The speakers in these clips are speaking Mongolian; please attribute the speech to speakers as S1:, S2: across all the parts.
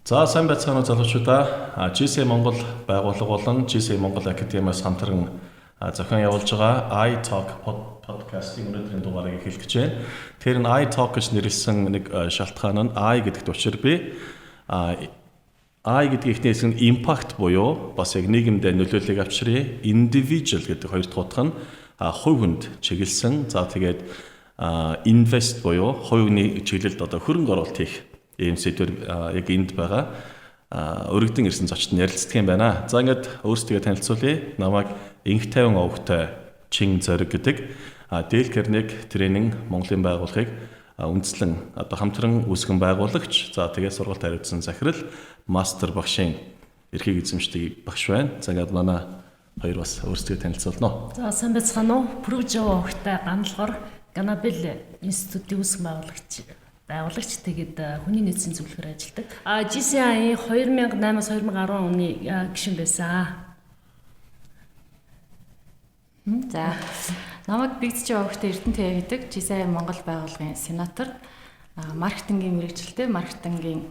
S1: За сайн байцгаана уу залуучуудаа. JCI Монгол байгууллагын JCI Монгол Академиас хамтран зохион явуулж байгаа iTalk подкастын өнөөдрийн дугаарыг эхлэх гэж байна. Тэр нь iTalk гэж нэрлсэн нэг шалтгаан нь I гэдэгт учир бий. I гэдэг ихний хэсэг нь impact буюу бас яг нийгэмд нөлөөллийг авчрын individual гэдэг хоёр дахь утга нь хувь хүнд чиглэсэн. За тэгээд invest буюу хувийн чиглэлд одоо хөрөнгө оруулалт хийх ийм сэдвэр яг энд байгаа өргөдөн ирсэн зочид ярилцдаг юм байна. За ингээд өөрсдөө танилцуулъя. Намайг инх тайван овогтой Э.Чинзориг гэдэг Дээл Carnegie тренинг Монголын байгууллагыг үндэслэн одоо хамтран үүсгэн байгуулагч. За тэгээд сургалт хариуцсан захирал мастер багшийн эрхийг эзэмшдэг багш байна. За ингээд манай хоёр бас өөрсдөө танилцуулна.
S2: За сайн байцгаана уу? Пүрвжав овогтой П.Гандолгор Ганабелл Институтийн байгуулагч тэгээд хүний нийцийн зөвлөхөр ажилладаг. JCI 2008-аас 2010 оны гишүүн байсан.
S3: За намайг Б.Эрдэнэтуяа Эрдэнэтуяа гэдэг JCI Монгол байгууллагын сенатор, маркетингийн мэргэжилтэй маркетингийн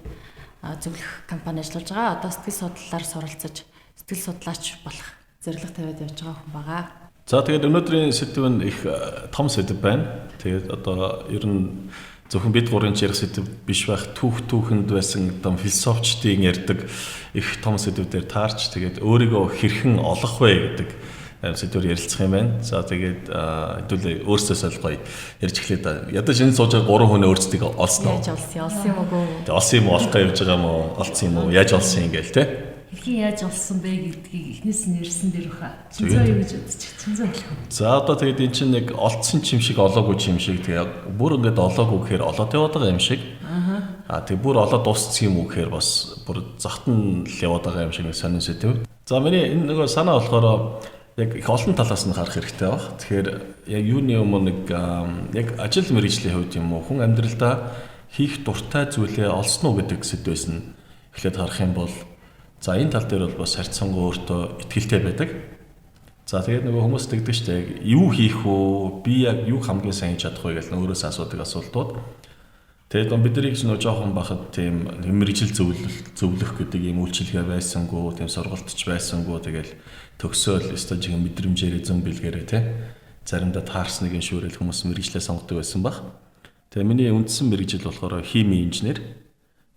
S3: зөвлөх компани ажиллаж байгаа. Одоо сэтгэл судлалаар суралцаж сэтгэл судлаач болох зорилго тавиад явж байгаа хүн байгаа.
S1: За тэгээд өнөөдрийн сэдв нь их том сэдв байна. Тэгээд одоо ер нь зөвхөн бид гурийн ярих сэдв биш байх түүхэнд байсан одоо философчдын ярьдаг их том сэдвүүдээр таарч тэгээд өөрийгөө хэрхэн олох вэ гэдэг сэдвээр ярилцах юм байна. За тэгээд хэдүүлээ өөрсдөө солгоё ярьж эхлэе. Ядаж энэ сууж байгаа гурван хүн өөрсдийг олсон уу?
S3: Яаж олсон юм уу?
S1: Тэгээд олсон юм уу? Олох гэж байгаа юм уу? Олсон юм уу? Яаж олсон юм гээл те?
S2: Хэрхэн яаж олсон бэ гэдгийг эхнээс нь ярьсан дээр баха. Чинзоо юу гэж бодчих? Чинзоо хэлэх үү?
S1: За одоо тэгээд эн чинь нэг олцсон ч юм шиг олоогүй ч юм шиг тэгээд бүр ингээд олоогүй гэхээр олоод яваад байгаа юм шиг. Тэгээд бүр олоод дууссан юм уу гэхээр бас бүр захтан л яваад байгаа юм шиг нэг сонин сэдв. За миний энэ нөгөө санаа болохоор яг их олон талаас нь харах хэрэгтэй баг. Тэгэхээр яг юуны өмнө нэг яг ажил мэргэжлийн хувьд юм уу хүн амьдралдаа хийх дуртай зүйлээ олсон уу гэдэг сэдвээс нь эхлээд харах юм бол за энэ тал дээр бол бас харьцангуй өөртөө итгэлтэй байдаг. За тэгээд нөгөө хүмүүс тэгдэг шүү дээ. Юу хийх вэ? Би яг юу хамгийн сайн хийж чадах вэ гэж өөрөөсөө асуудаг асуултууд. Тэгээд бид нарыг ч нөгөө жоохон бахад тийм мэргэжил зөвлөх гэдэг ийм үйлчилгээ байсангүй, тийм сургалтч байсангүй. Тэгэл төгсөөл өстой жиг мэдрэмжээр зэн бэлгэрээ те. Заримдаа таарсныг шүүрэл хүмүүс мэргэжлээ сонгодог байсан баг. Тэгээд миний үндсэн мэргэжил болохоор химийн инженер.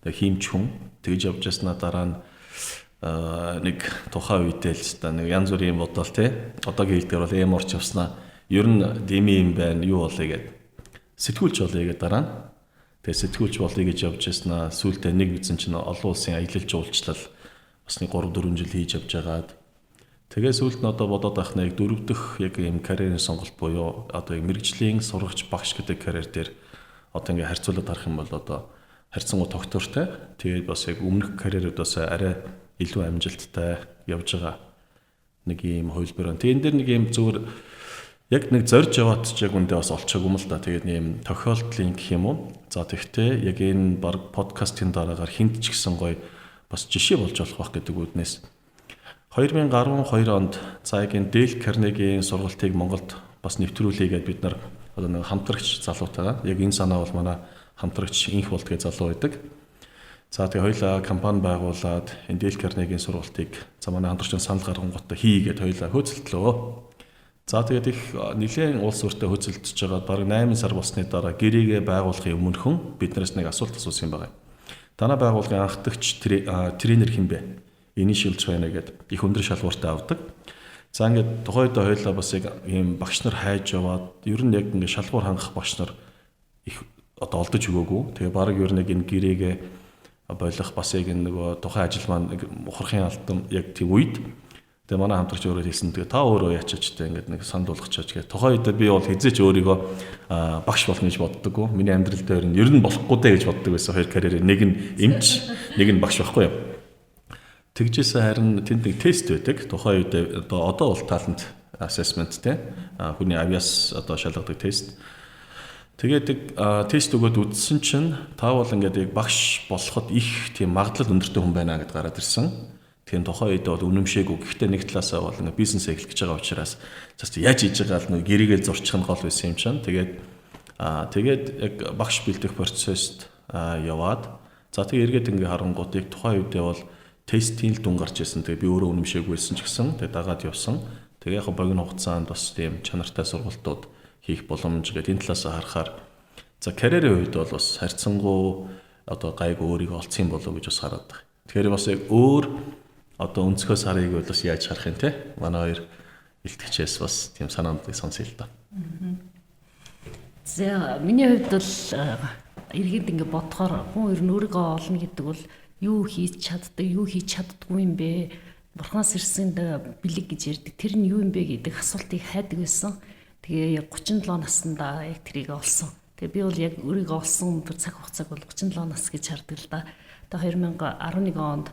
S1: Тэгээд химч хүн. Тэгж явж яснаа дараа нь нэг тухайн үедээ л та нэг янз бүрийн бодол те одоогийн хэлээр бол орч явснаа ер нь дими юм байна юу болъё гэд сэтгүүлч болъё гэд дараа нь тэгээ сэтгүүлч болъё гэж явж яснаа сүүлдээ нэг үзэн чинь олон улсын аялал жуулчлал бас нэг 3-4 жил хийж явж байгаад тэгээ сүүлд нь одоо бодоод байх нэг 4 дахь яг юм карьерийн сонголт буюу одоо мэргэжлийн сургагч багш гэдэг карьер дээр одоо ингээ харьцуулаад харах юм бол одоо харьцангуй тогтвортой тэгээд бас яг өмнөх карьеруудаас арай илүү амжилттай явж байгаа нэг юм хувилбар байна. Тэгээд энэ дэр нэг юм зүгээр яг нэг зорж яваад ч яг үндэ бас олчаагүй юм л да. Тэгээд нэг юм тохиолдлын гэх юм уу. За тэгвэл яг энэ баг подкастын дараагаар хинт ч гэсэн гоё бас жишээ болж болох байх гэдэг үднээс 2012 онд за яг энэ Дээл Carnegie сургалтыг Монголд бас нэвтрүүлээ гэдээ бид нар одоо нэг хамтрагч залуутайгаа яг энэ санаа бол манай хамтрагч инх болдгээ залуу байдаг. За тэгээ хоёлаа компани байгуулад энэ Дээл Carnegie сургалтыг за манай хамтрагчид санал гаргангуудаа хийгээд хоёлаа хөөцөлдлөө. За тэгээд их нэлийн улс өртөө хөөцөлдөж байгаа бараг 8 сар болсны дараа гэрээгээ байгуулахын өмнөхөн биднээс нэг асуулт асуусан юм байна. Танай байгууллагын анх дагч тренер хэн бэ? Инишиалж байна гэдэг их өндөр шалгууртаа авдаг. За ингээд тухайдаа хоёлаа бас яг ийм багш нар хайж яваад ер нь яг ингээд шалгуур хангах багш нар их одоо олдож өгөөгүй. Тэгээ бараг ер нь энэ гэрээгээ болох бас яг нөгөө тухайн ажил маань ухрахын алтан яг тийм үед тэгээ манай хамтрагч өөрөө хэлсэн тэгээ та өөрөө яачаач тэ ингээд нэг санд болгочооч гэх тухайн үед би бол хизээч өөрийгөө багш болно гэж боддоггүй. Миний амьдрал дээр нь ер нь болохгүй дээ гэж боддог байсан. Хоёр карьерээр нэг нь эмч, нэг нь багш байхгүй юу. Тэгжээсээ харин тэнд нэг тест байдаг. Тухайн үед одоо бол талент assessment тэ хүний авиас одоо шалгадаг тест. Тэгээд тест өгөөд үзсэн чинь та бол ингээд яг багш болоход их тийм магадлал өндөртэй хүн байна гэдээ гараад ирсэн. Тэгэхээр тухайн үед бол үнэмшээгүй. Гэхдээ нэг талаасаа бол ингээд бизнес эхлэх гэж байгаа учраас яаж хийж байгаа л нэг гэрээгээ зурчих нь гол байсан юм чинь. Тэгээд яг багш бэлдэх процесст яваад За тэгээ эргээд ингээ харангууд яг тухайн үедээ бол тестийн л дүн гарч ирсэн. Тэгээ би өөрөө үнэмшээгүйсэн ч гэсэн тэгээ дагаад явсан. Тэгээ яг богино хугацаанд бас тийм чанартай сургалтууд хийх боломж гэдэг энэ талаас харахаар за карьерийн үед бол бас харьцангуй одоо гайг өөрийгөө олцсон болов гэж бас хараад байна. Тэгэхээр бас яг өөр одоо өнцгөөс харъяг бол бас яаж харах юм те? Манай хоёр илтгэгчээс бас тийм санаанд сонсъё л да.
S2: За миний хувьд бол эргээд ингэ бодохоор хүн ер нь өөрийгөө олно гэдэг бол юу хийж чаддаг, юу хийж чаддгүй юм бэ? Бурханаас ирсэн бэлэг гэж ярьдаг. Тэр нь юу юм бэ гэдэг асуултыг хайдаг байсан. Тэгээ яг 37 наснда яг тэрийг олсон. Тэгээ би бол яг өөрийгөө олсон тэр цаг хугацааг бол 37 нас гэж хардаг л да. Тэгээ 2011 онд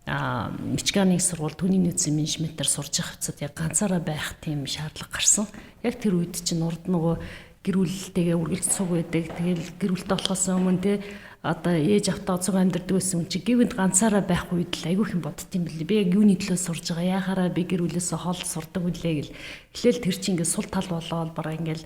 S2: Мичиганий сургууль түүний нөөцийн менежментээр сурж явах хэвцад яг ганцаараа байх тийм шаардлага гарсан. Яг тэр үед чинь урд нөгөө гэр бүлтэйгээ үргэлж цуг байдаг. Тэгэл гэр бүлтэй болохоос өмнө те одоо ээж автаа цуг амьдардаг байсан юм чи гівэнд ганцаараа байх үед л айгүй хэм бодд юм бэлээ. Би яг юуны төлөө сурж байгаа яхаараа би гэр бүлээсээ хол сурдаг үлээ гэл. Эхлээл тэр чинь ингээд сул тал болоод бараа ингээд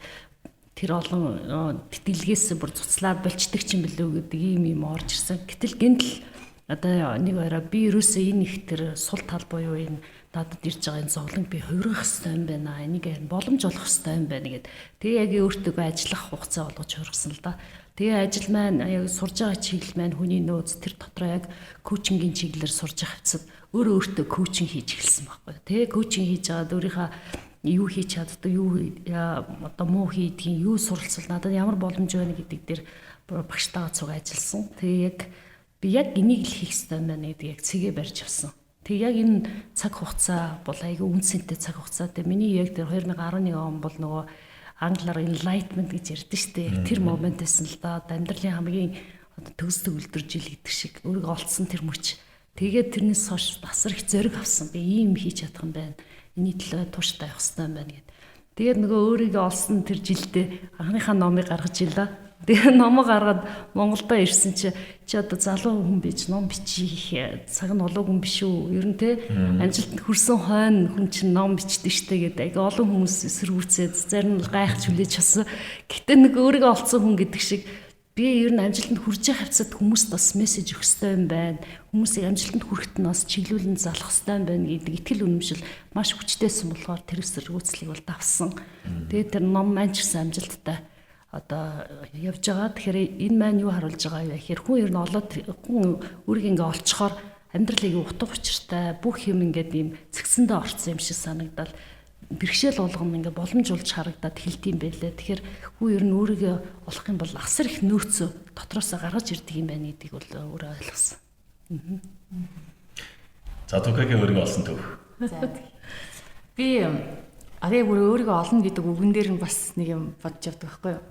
S2: тэр олон тэтгэлгээс бүр цуцлаад болчдөг юм бэлээ гэдэг юм орж ирсэн. Гэтэл гинтл одоо нэг байраа би ерөөсөө энэ их тэр сул тал буюу энэ надад ирж байгаа энэ зовлонг би хувирах хэрэгтэй юм байна. Энийг боломж олох хэрэгтэй юм байна гэд. Тэгээ яг өөртөө ажиллах хугацаа болгож хувирсан л да. Тэгээ ажил маань яг сурж байгаа чиглэл маань хүний нөөц тэр дотроо яг коучингийн чиглэлээр сурж байгаа хэвчэд өөрөө коучинг хийж эхэлсэн байхгүй. Тэгээ коучинг хийж байгаад өөрийнхөө юу хийж чаддаг, юу одоо муу хийдгийг, юу суралцвал надад ямар боломж байна гэдэг дээр багштайгаа цуг ажилласан. Тэгээ яг би яг энийг л хийх хэрэгтэй байна гэдэг яг цэгээ барьж авсан. Тэг яг энэ цаг хугацаа бол айгүй үнцэнтэй цаг хугацаа. Тэг миний яг тэр 2011 он бол нөгөө англиар enlightenment гэж ярьдэн штэ. Тэр момент байсан л да. Амьдралын хамгийн төгсдөг үлдэр жил гэдэг шиг өөрийгөө олцсон тэр мөч. Тэгээд тэрнээс хойш асар их зориг авсан. Би ийм хийж чадах юм байна. Эний төлөө тууштай явах хэрэгтэй юм байна гэд. Тэгээд нөгөө өөрийгөө олсон тэр жилдээ анхныхаа номыг гаргаж илаа. Тэгээ номоо гаргаад Монголдо ирсэн чи одоо залуу хүн бич ном бичих цаг нь олоогүй юм биш үү? Ер нь те амжилтанд хүрсэн хойно хүн чинь ном бичдэг штэ гэдэг. Ага олон хүмүүс эсэргүүцээд зарим нь гайхаж хүлээж авсан. Гэтэ нэг өөрийгөө олцсон хүн гэдэг шиг би ер нь амжилтанд хүрж байгаа хавцад хүмүүст бас мессеж өгөх хэрэгтэй юм байна. Хүмүүсийг амжилтанд хүрэхэд нь бас чиглүүлэн залах хэрэгтэй юм байна гэдэг итгэл үнэмшил маш хүчтэйсэн болохоор тэр эсэргүүцлийг бол давсан. Тэгээ тэр ном маань ч гэсэн амжилттай одоо явж байгаа. Тэгэхээр энэ маань юу харуулж байгаа вэ гэхээр хүн ер нь олоод хүн өөрийг ингээ олцохоор амьдралыг утга учиртай бүх юм ингээд ийм цэгцэндээ орцсон юм шиг санагдал бэрхшээл болгоно ингээ боломжуулж харагдаад хэлтийм байлээ. Тэгэхээр хүн ер нь өөрийгөө олох юм бол асар их нөөцөө дотроосоо гаргаж ирдэг юм байна гэдгийг бол өөрөө ойлгосон.
S1: За түкэгийн өөрийгөө олсон төв.
S3: За би яг өөрийгөө олно гэдэг үгэн дээр нь бас нэг юм бодож явдаг байхгүй юу?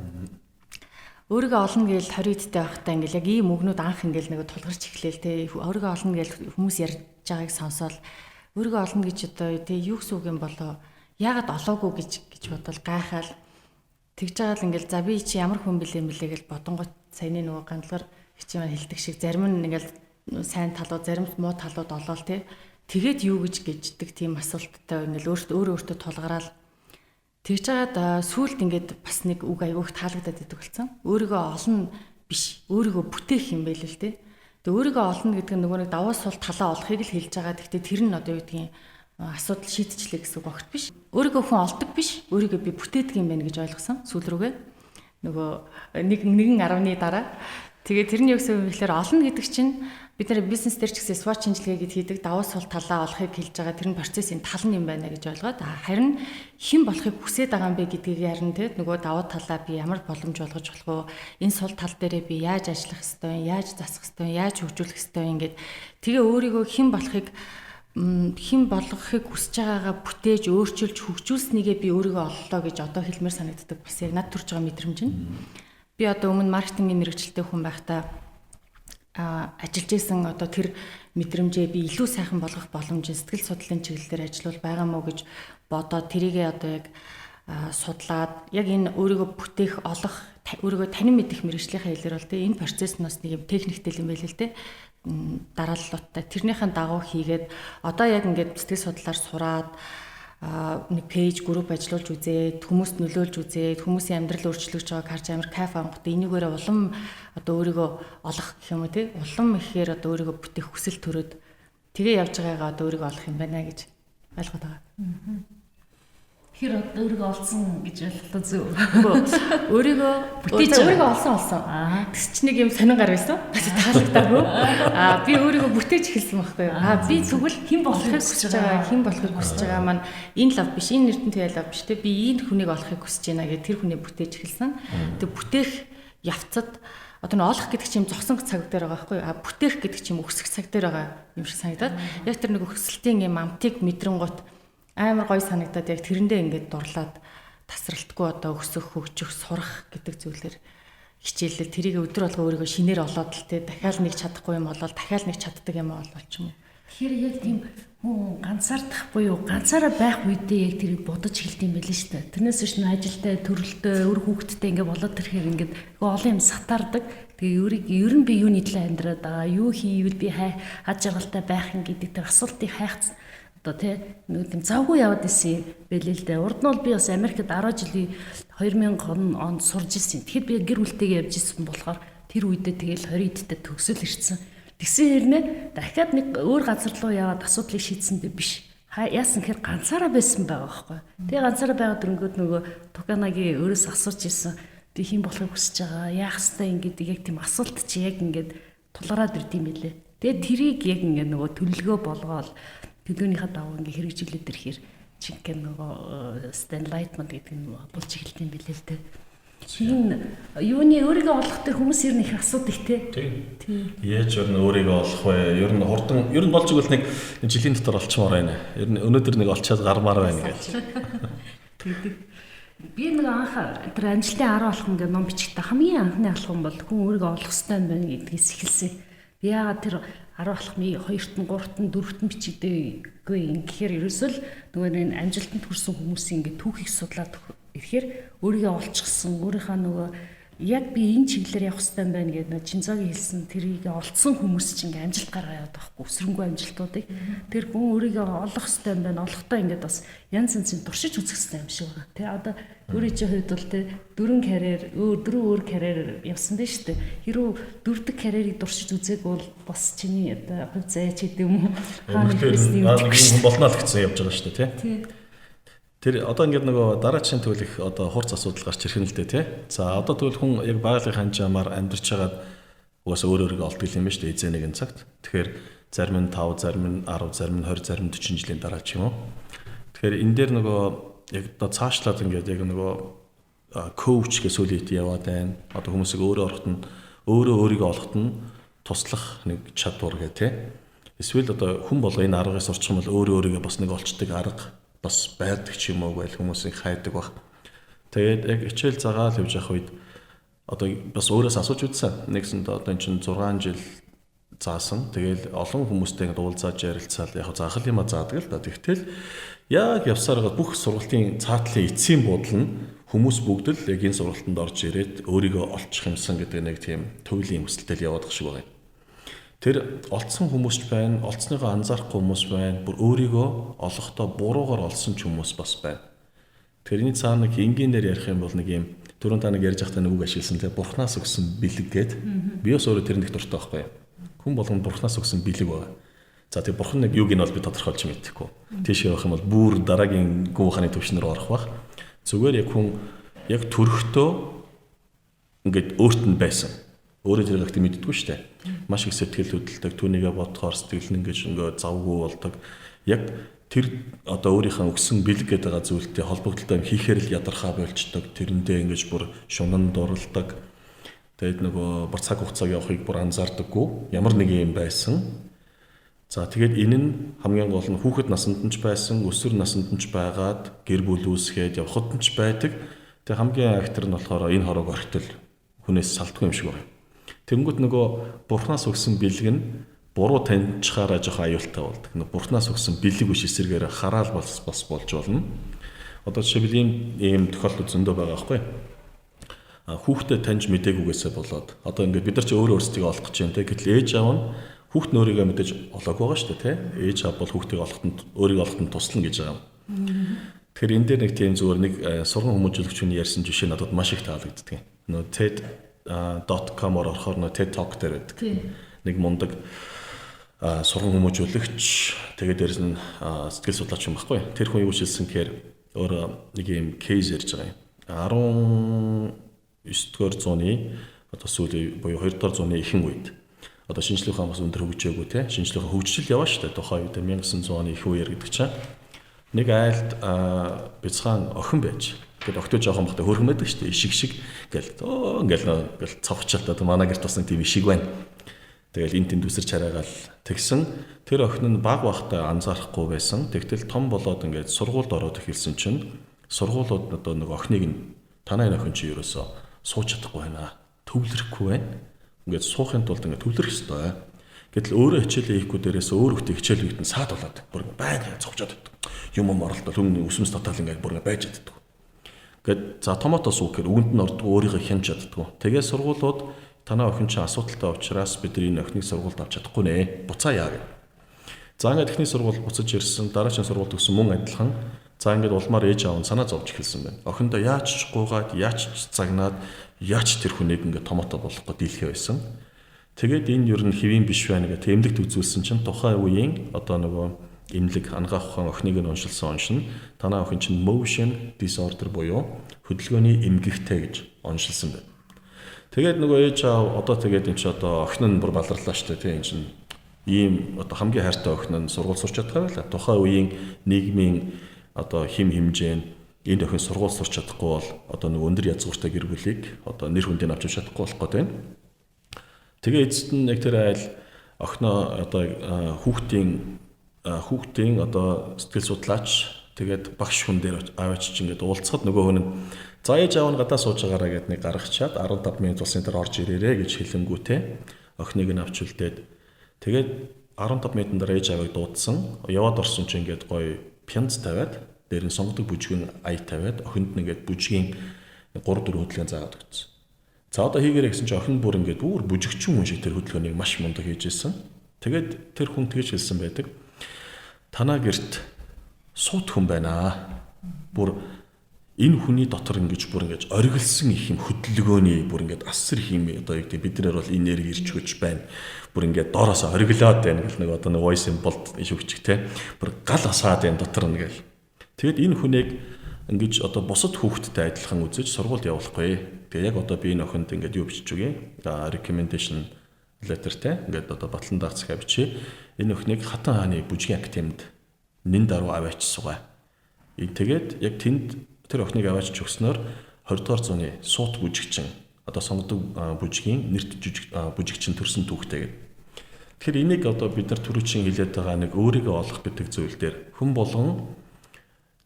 S3: Өөрийгөө олно гэж 20 дэх байхдаа ингээл яг ийм үгнүүд анх ингээл нэг тулгарч эхлээл те өөрийгөө олно гэж хүмүүс ярьж байгааг сонсоод өөрийгөө олно гэж одоо те юу гэсэн үг юм болоо яагаад олоогүй гэж бодвол гайхаал тэгж байгаа л ингээл за би чи ямар хүн бэлээ мэлээ гэж бодонгот саяны нөгөө Гандолгор хичээн маань хэлдэг шиг зарим нь ингээл сайн талууд зарим муу талууд олоол те тэгээд юу гэж гиждэг тийм асуулттай ингээл өөртөө тулгараал тэгж байгаад сүүлд ингээд бас нэг үг аягүйх таалагдаад идэг болсон. Өөрийгөө олно биш өөрийгөө бүтээх юм байл л те. Тэгээ өөрийгөө олно гэдэг нь нөгөө нэг даваа сул талаа олохыг л хэлж байгаа. Гэхдээ тэр нь одоо юу гэдгийг асуудал шийдчихлээ гэсэн үг огт биш. Өөрийгөө хүн олдог биш өөрийгөө би бүтээдэг юм байна гэж ойлгосон сүүл рүүгээ. Нөгөө нэгэн 10-ны дараа тэгээ тэрний юу гэсэн үг вэ гэхээр олно гэдэг чинь бид нар бизнес дээр ч гэсэн SWOT шинжилгээгээд хийдэг даваа сул талаа олохыг хэлж байгаа тэр нь процессын тал нь юм байна гэж ойлгоод харин хэн болохыг хүсэж байгаа юм бэ гэдгийг харин те нөгөө даваа талаа би ямар боломж олгож болох вэ энэ сул тал дээрээ би яаж ажиллах ёстой вэ яаж засах ёстой вэ яаж хөгжүүлэх ёстой вэ ингээд тэгээ өөрийгөө хэн болгохыг хүсэж байгаагаа бүтээж өөрчилж хөгжүүлснийгээ би өөрийгөө оллоо гэж одоо хэлмээр санагддаг бас яг над төрж байгаа мэдрэмж нь би одоо өмнө маркетингийн мэргэжилтэй хүн байхдаа ажиллаж исэн одоо тэр мэдрэмжээ би илүү сайхан болгох боломж сэтгэл судлалын чиглэлээр ажиллавал байгаа мó гэж бодоод тэрийгээ одоо яг судлаад яг энэ өөрийгөө бүтээх олох өөрийгөө танин мэдэх мэргэжлийн хэлээр бол энэ процесс нь бас нэг юм техниктэй юм байл л те дарааллуудтай тэрнийхэн дагуу хийгээд одоо яг ингээд сэтгэл судлаар сураад нэг пэйж групп ажиллуулж үзээд хүмүүст нөлөөлж үзээд хүмүүсийн амьдрал өөрчлөгдөж байгааг харж амар кайф авангуудаа энийгээрээ улам одоо өөрийгөө олох гэх юм уу тий улам ихээр одоо өөрийгөө бүтээх хүсэл төрөөд тэгээ явж байгаагаа одоо өөрийгөө олох юм байна гэж ойлгоод байгаа.
S2: Тэр өөрийгөө олсон гэж ойлголоо зөв.
S3: Өөрийгөө өөрийгөө олсон. Тэс чи нэг юм сонин гар байсан. Таалагдаагүй. Би өөрийгөө бүтээж эхэлсэн байхгүй юу? Би тэгвэл хэн болохыг хүсэж байгаа маань энэ лав биш, энэ эрдэнэтуяа лав биш те. Би энэ хүнийг олохыг хүсэж байна гэж тэр хүнийг бүтээж эхэлсэн. Тэг бүтээх явцад одоо нэг олох гэдэг чинь зогсон цаг дээр байгаа байхгүй юу? Бүтээх гэдэг чинь өсөх цаг дээр байгаа юм шиг санагдаад. Яг тэр нэг өсөлтийн юм амтыг мэдрэнгуут амар гоё санагдаад яг тэрэндээ ингээд дурлаад тасралтгүй одоо өсөх, хөгжих, сурах гэдэг зүйлээр хичээлэл тэрийг өдөр болго өөрийгөө шинээр олоод л те дахиад нэг чадахгүй юм болол дахиад нэг чаддаг юм болол ч юм уу.
S2: Тэгэхээр яг тийм хүн ганцаардах буюу ганцаараа байх үедээ яг тэрийг бодож эхэлдэм байлээ шүү дээ. Тэрнээс биш н ажилдаа, төрөлтөө, өр хүүхэдтэй ингээд болоод ирэхээр ингээд олон юм сатаардаг. Тэгээ ер нь би юуны төлөө амьдраад байгаа, юу хийвэл би хаж жаргалтай байх юм гэдэг тэр асуултыг хайх одоо тий нэг тийм завгүй яваад исэн байлээ л дээ. Урд нь бол би бас Америкт 10 жилийн 2000 онд сурж ирсэн. Тэгэхэд би гэр бүлтэйгээ явж ирсэн болохоор тэр үедээ тэгэл 20 эдтэй төгсөл ирсэн. Тэгсэн хэрнээ дахиад нэг өөр газар руу яваад асуудлыг шийдсэндээ биш. Яасан гэхээр ганцаараа байсан байгаа байхгүй. Тэгээ ганцаараа байгаад дөрөнгөд нөгөө Туканагийн өөрөөс асууж ирсэн. Би хэн болохыг хүсэж байгаа, яах ёстой ингээд яг тийм асуулт чи яг ингээд тулгараад ирдэм байлээ. Тэгээ тэрийг яг ингээд нөгөө төлөвлөгөө болгоод төлөөнийхөө даваа ингээ хэрэгжүүлээд ирэхээр чинхэн нөгөө Stanlightment гэдэг нь болж эхэлсэн билээ л дээ. Энэ юуны өөрийгөө олох төр хүмүүс ер нь их асуудаг те.
S1: Тийм. Яаж ер нь өөрийгөө олох вэ? Ер нь хурдан ер нь болж игэл нэг жилийн дотор олчмоор байна. Ер нь өнөөдөр нэг олчаад гармаар байна гэж.
S2: Тэгээд би нэг анх тэр амжилтын 10 алхам гэдэг ном бичгтээ хамгийн анхны алхам бол хүн өөрийгөө олох ёстой юм байна гэдгээс эхэлсэн. Би яагаад тэр 10 алхмыг 2-т, 3-т, 4-т бичигдээгүй юм гэхээр ерөөсөө л нөгөө нэг амжилтанд хүрсэн хүмүүсийн ингээ түүхийг судлаад ирэхээр өөрийгөө олчихсан, өөрийнхөө нөгөө яг би энэ чиглэлээр явах хэрэгтэй юм байна гэдэг Чинзогийн хэлсэн тэрийг олцсон хүмүүс чинь ингээ амжилт гаргаа яваад байхгүй өсрөнгөө амжилтуудыг тэр хүн өөрийгөө олох хэрэгтэй юм байна. Олохдоо ингээд бас янз янзын туршиж үзэх хэрэгтэй юм шиг байна. Тэ одоо өөрийн чинь хувьд бол тэ дөрвөн карьер, өөр карьер явсан дээ шүү дээ. Хэрвээ дөрвдөг карьерийг туршиж үзээгүй бол бас чиний одоо хувь заяа ч гэдэг юм уу
S1: хаана хүн болноо л гэсэн явж байгаа шүү дээ тий. Тэр одоо ингээд нөгөө дараачийн төлөх одоо хурц асуудал гарч ирэх нь л дээ тий. За одоо тэгвэл хүн яг байгууллагын ханжаамаар амьдарч байгаад угаасаа өөрөөрөө олддог юм байна шүү дээ эзэн нэгэн цагт. Тэгэхээр зарим нь 5, зарим нь 10, зарим нь 20, зарим нь 40 жилийн дараа ч юм уу. Тэгэхээр энэ дээр нөгөө яг одоо цаашлаад ингээд яг нөгөө коуч гэсэн үгтэй яваад байна. Одоо хүмүүсийг өөрөө өөрийгөө олоход нь туслах нэг чадвар гэх тий. Эсвэл одоо хүн болго энэ аргаас орчих юм бол өөрийгөө бас нэг олчдаг арга бас байдаг ч юм уу байл хүмүүсийг хайдаг баг. Тэгээд яг хичээл загаал явж явах үед одоо бас өөрөөс асууж үзсэн. Нэгсэнд одоо эн чинь 6 жил заасан. Тэгээл олон хүмүүстэй ингээд уулзаад ярилцаал яг заахал юм заадаг л да. Тэгтэл яг явсаар бүх сургалтын цаатлын эцсийн буудал нь хүмүүс бүгд л яг энэ сургалтанд орж ирээд өөрийгөө олчих юмсан гэдэг нэг тийм төвлийн хүсэлтэй яваад шиг байгаа юм. Тэр олдсон хүмүүс ч байна, олдсныгоо анзаарахгүй хүмүүс байна, бүр өөрийгөө олохдоо буруугаар олсон ч хүмүүс бас байна. Тэрний цаана нэг энгийнээр ярих юм бол нэг юм түрүүн та нэг ярьж байхдаа нэг үг ашигласан те бурхнаас өгсөн бэлэг гээд би бас өөрөө тэр нэг дуртай байхгүй юу. Хүн болгонд бурхнаас өгсөн бэлэг байгаа. За тэр бурхан нэг юуг нь бол би тодорхойлж мэдэхгүй. Тийш явах юм бол бүр дараагийн гүн ухааны төвшнөр орох бах. Зүгээр яг хүн яг төрөхдөө ингээд өөрт нь байсан. Өөрөө тэр гэгт мэддэггүй шүү дээ. Маш их сэтгэл хөдлөлтөг, түүнийгээ бодохоор сэтгэл нь ингэж ингээд завгүй болдог. Яг тэр одоо өөрийнхөө өгсөн бэлэг гэдэг байгаа зүйлтэй холбогдлоо хийхээр л ядархаа болчдөг. Тэрэндээ ингэж бүр шунан дурлдаг. Тэгээд нөгөө бүр цаг хугацааг явахыг бүр анзаардаггүй. Ямар нэг юм байсан. За тэгээд энэ нь хамгийн гол нь хүүхэд насанд нь ч байсан, өсвөр насанд нь ч байгаад гэр бүл үүсгээд явхад нь ч байдаг. Тэгээд хамгийн актер нь болохоор энэ хороог орхитол хүнээс салтгүй юм шиг байна. Тэнгүүт нөгөө бурхнаас өгсөн бэлэг нь буруу таньчхаараа жоох аюултай болдог. Нөгөө бурхнаас өгсөн бэлэг биш эсэргээр хараал бас болж болно. Одоо жишээлбэл ийм тохиолдол зөндөө байгаа байхгүй. Хүүхдэд таньж мдэггүйгээсээ болоод одоо ингээд бид нар ч өөрөө өөрсдийгөө олох гэж юм те. Гэтэл ээж аав нь хүүхд нөрийгөө мэдээж олоог байгаа шүү дээ те. Ээж аав бол хүүхдийг олоход өөрийгөө олоход туслана гэж байгаа юм. Тэгэхээр энэ дээр нэг тийм зүгээр нэг сургууль хүмүүжүүлэгчний ярьсан жишээ надад маш их таалагддаг. Нөө TED.com-оор орохоор нөө TED Talk дээр байдаг. Нэг мундаг сургууль хүмүүжүүлэгч тэгээд дээрс нь сэтгэл судлаач юм баггүй. Тэр хүн юу хэлсэн гэхээр өөр нэг юм кейс ярьж байгаа юм. 19-р зууны одоо сүүлийн буюу 2-р зууны ихэнх үед одоо шинжлэх ухаан бас өндөр хөгжөөгүй те шинжлэх ухаан хөгжил яваа шүү дээ. Тухайн үед 1900 оны их үеэр гэдэг чинь нэг айлд бяцхан охин байж тэгээд октоо жоохон бахта хөрхөн байдаг шүү дээ. Ишиг шиг гээл ингээл цавхчаал одоо манай гэрт бас нэг тийм ишиг байна. Тэгэл энэ тэнд үсэрч хараагаал тэгсэн тэр охин нь баг бахта анзаарахгүй байсан. Тэгтэл том болоод ингээд сургуульд ороод эхэлсэн чинь сургуулиуд одоо нэг охиныг нь танай охин чи ерөөсөө сууч чадахгүй байна. Төвлөрөхгүй байна. Ингээд суухын тулд ингээд төвлөрөх ёстой. Гэтэл өөрөө хичээлээ хийхгүй дээрээс өөр хөтө хичээл хийх нь саад болоод бүр байнга цогцоод байдаг. Юм оролдол хүн өсмөс татал ингээд бүр байж чаддаг. Гэт за томото суух гэхээр үгэнд нь ордог өөрийгөө хянж чаддаг. Тэгээ сургуулиуд танай охин чинь асуудалтай учраас бидний энэ охиныг сургуульд авч чадахгүй нэ. Буцаа яа гэв. За ингээд техник сургууль буцаж ирсэн дараагийн сургууль төгсөн мөн адилхан. За ингээд улмаар ээж аав нь санаа зовж эхэлсэн байна. Охиндоо яаж ч гуугаад, яаж ч загнаад, яаж тэр хүнийг ингээд томото болохгүй дийлхээ байсан. Тэгээд энэ юу н хэвийн биш байна гэх тэмдэгт үзүүлсэн чинь тухайн үеийн одоо нөгөө эмнэлэг ангаах ухаан охиныг нь уншилсан оншин танай охин чинь motion disorder буюу хөдөлгөөний эмгэгтэй гэж оншилсан байна. Тэгээд нөгөө ээж аав одоо тэгээд энэ ч одоо охин нь бүр баларлаа шүү дээ тийм энэ чинь ийм одоо хамгийн хайртай охин нь сургууль сурч чадхаа байла. Тухайн үеийн нийгмийн одоо хим хэмжээ энэ охин сургууль сурч чадахгүй бол одоо нэг өндөр язгууртай гэр бүлийг одоо нэр хүндийг авч чадахгүй болох гэдэг юм. Тэгээ эцэст нь яг тэр айл охиноо одоо хүүхдийн одоо сэтгэл судлаач тэгээд багш хүн дээр аваач чинь ингээд уулзахад нөгөө хүн нь за ээж аав нь гадаа сууж байгаараа гэд нэг гаргачаад 15 минут улсын дээр орж ирээрээ гэж хэлэнгүүтээ охиныг нь авч үлдээд тэгээд 15 минутын дараа ээж аавыг дуудсан яваад орсон чинь ингээд гоё пянц тавиад дээр нь сонгодог бүжгийн ая тавиад охинд нь ингээд бүжгийн 3-4 хөдөлгөөн заагаад өгсөн. За одоо хийгээрэй гэсэн чинь охин бүр ингээд бүр бүжигчин хүн шиг тэр хөдөлгөөнийг маш мундаг хийж ирсэн. Тэгээд тэр хүн тэгж хэлсэн байдаг. Танаа гэрт суут хүн байна. Бүр энэ хүний дотор ингэж бүр ингэж оргилсан их юм хөдөлгөөний бүр ингээд асар их юм одоо яг биднэр бол энерги ирж өгч байна. Бүр ингээд доороос оргилоод байна гэл нэг одоо нэг voice symbol ишүүгч те. Бүр гал асаад байна дотор нь гэл. Тэгэд энэ хүнийг ингэж одоо бусад хүүхдтэй адилхан үзэж сургуульд явуулахгүй. Тэгээ яг одоо би энэ охинд ингээд юу бичиж өгье. Recommendation letter те. Ингээд одоо батлан дагц хавчи. Энэ охиныг Хатан хааны бүжгийн академид нэн даруй аваач сугаа. Тэгээд яг тэнд тэр охиныг аваач өгснөөр 20 дугаар зууны суут бүжигчин одоо сонгодог бүжгийн нэрт бүжигчин төрсэн түүхтэй гэдэг. Тэгэхээр энийг одоо бид нар түрүүчийн хэлээд байгаа нэг өөрийгөө олох гэдэг зүйл дээр хүн болгон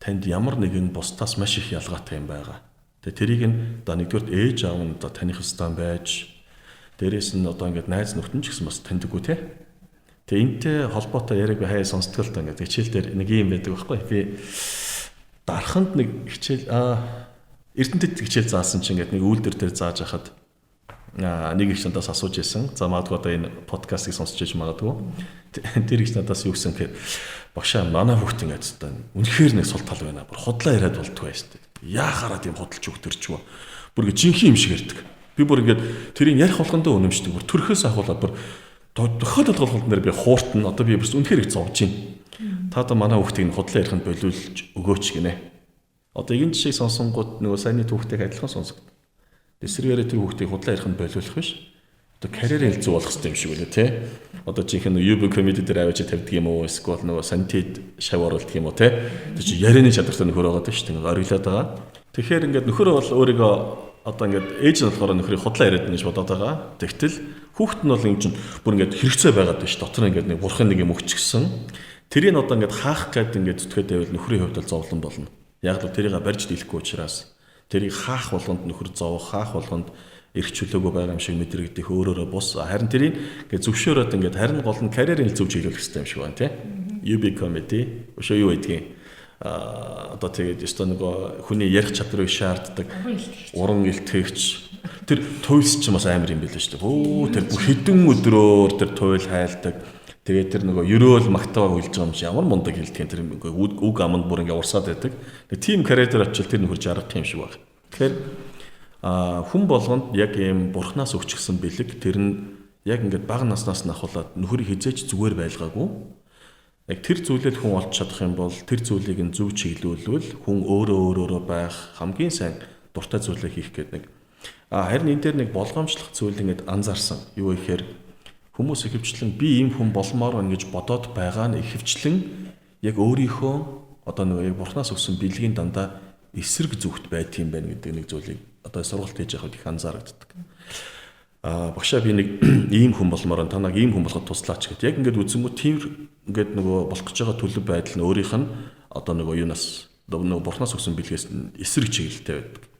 S1: танд ямар нэгэн бусдаас маш их ялгаатай юм байгаа. Тэгээ тэрийг нь одоо нэгдүгээр ээж аав нь одоо таних хэвээр байж дээрээс нь одоо ингээд найз нөхдөд ч гэсэн бас таньдаггүй те. Тэгээ энтэй холбоотой яриаг хаяа сонсдог л та ингээд хичээл дээр нэг юм байдаг байхгүй. Би дарханд нэг хичээл Эрдэнэтэд хичээл заасан чинь ингээд нэг үйлдвэр дээр зааж хахад нэг их надаас асууж байсан. За магадгүй одоо энэ подкастыг сонсч иж магадгүй. Тэр их надаас юу гэсэн гэхээр багшаа манай хүүхд ингээд та үнэхээр нэг сул тал байна. Бүр худлаа яриад болдгоо шүү дээ. Яахаараа тийм худалч өгтөрч юу. Бүр ингээд жинхэнэ юм шиг ярьдаг. Би бүр ингээд тэрийг ярих болгондоо үнэмшдэг. Бүр төрхөөс ахуулаад бүр тохиолдол голголтноор би хууртан одоо би бас үнэхээр их зовж байна. Та одоо манай хүүхдийг худлаа яриханд болиулж өгөөч гинэ. Одоо энэ жишээ сонсонгууд нөгөө саяны түүхтэйг адилхан сонсогд. Эсвэргээрээ тэр хүүхдийг худлаа яриханд болиулах биш. Одоо карьерээ хэлцүү болох хэрэгтэй юм шиг үлээ те. Одоо жинхэнэ UB comedy дээр аваач тавьдаг юм уу? Эсвэл нөгөө сантид шав оруулдаг юм уу те? Тэр чи ярианы чадвартай нөхөр байгаа даа шүү дээ. Ориглоод байгаа. Тэгэхээр ингээд нөхөр бол өөрийгөө одоо ингээд ээж нь болохоор нөхрийг худлаа яриад гэж бодоод байгаа. Тэгтэл хүүхэд нь бол ингэ чинь бүр ингээд хэрэгцээ байгаад байна шүү. Дотор ингээд нэг бурхан нэг юм өгчихсөн. Тэрийг одоо ингээд хаах гээд ингээд зүтгээд байвал нөхрийн хувьд бол зовлон болно. Яг л тэрийг барьж дийлэхгүй учраас тэрийг хаах болгонд нөхөр зовох, хаах болгонд эрх чөлөөгүй байгаа юм шиг мэдрэгдэх өөрөөрөө бус. Харин тэрийг ингээд зөвшөөрөөд ингээд харин гол нь карьерийн зөв чиглүүлэх хэрэгтэй юм шиг байна тий. UB comedy өшөө юу гэдгийг одоо тэгээд ёстой нөгөө хүний ярих чадрыг шаарддаг уран илтгэгч тэр туйлс ч бас амар юм билээ шүү дээ. Өө тэр хэдэн өдрөөр тэр туйл хайлдаг. Тэгээд тэр нөгөө ерөөл магтаага үлж байгаа юм шиг ямар мундаг хэлдэг тэр үг аманд бүр ингээ урсаад байдаг. Нэг тим карьер очил тэр нөхөр жаргах юм шиг байна. Тэгэхээр хүн болгонд яг ийм бурхнаас өгчихсэн бэлэг тэр нь яг ингээд бага наснаас нь ахуулаад нөхөрийг хизээч зүгээр байлгаагүй. Яг тэр зүйлээр хүн олж чадах юм бол тэр зүйлийг нь зөв чиглүүлвэл хүн өөрөө байх хамгийн сайн дуртай зүйлээ хийх гэдэг нэг. Харин энэ дээр нэг болгоомжлох зүйл ингээд анзаарсан. Юу гэхээр хүмүүс ихэвчлэн би ийм хүн болмоор байна гэж бодоод байгаа нь ихэвчлэн яг өөрийнхөө одоо нөгөө яг бурхнаас өгсөн бэлгийн дандаа эсрэг зүгт байт юм байна гэдэг нэг зүйлийг одоо сургалт хийж явахад их анзаарагддаг. Багшаа би нэг ийм хүн болмоор та нар ийм хүн болоход туслаач гэд. Яг ингээд үзэнгүү тийм ингээд нөгөө болох гэж байгаа төлөв байдал нь өөрийнх нь одоо нөгөө юунаас нөгөө бурхнаас өгсөн бэлгээс эсрэг чиглэлтэй байдаг.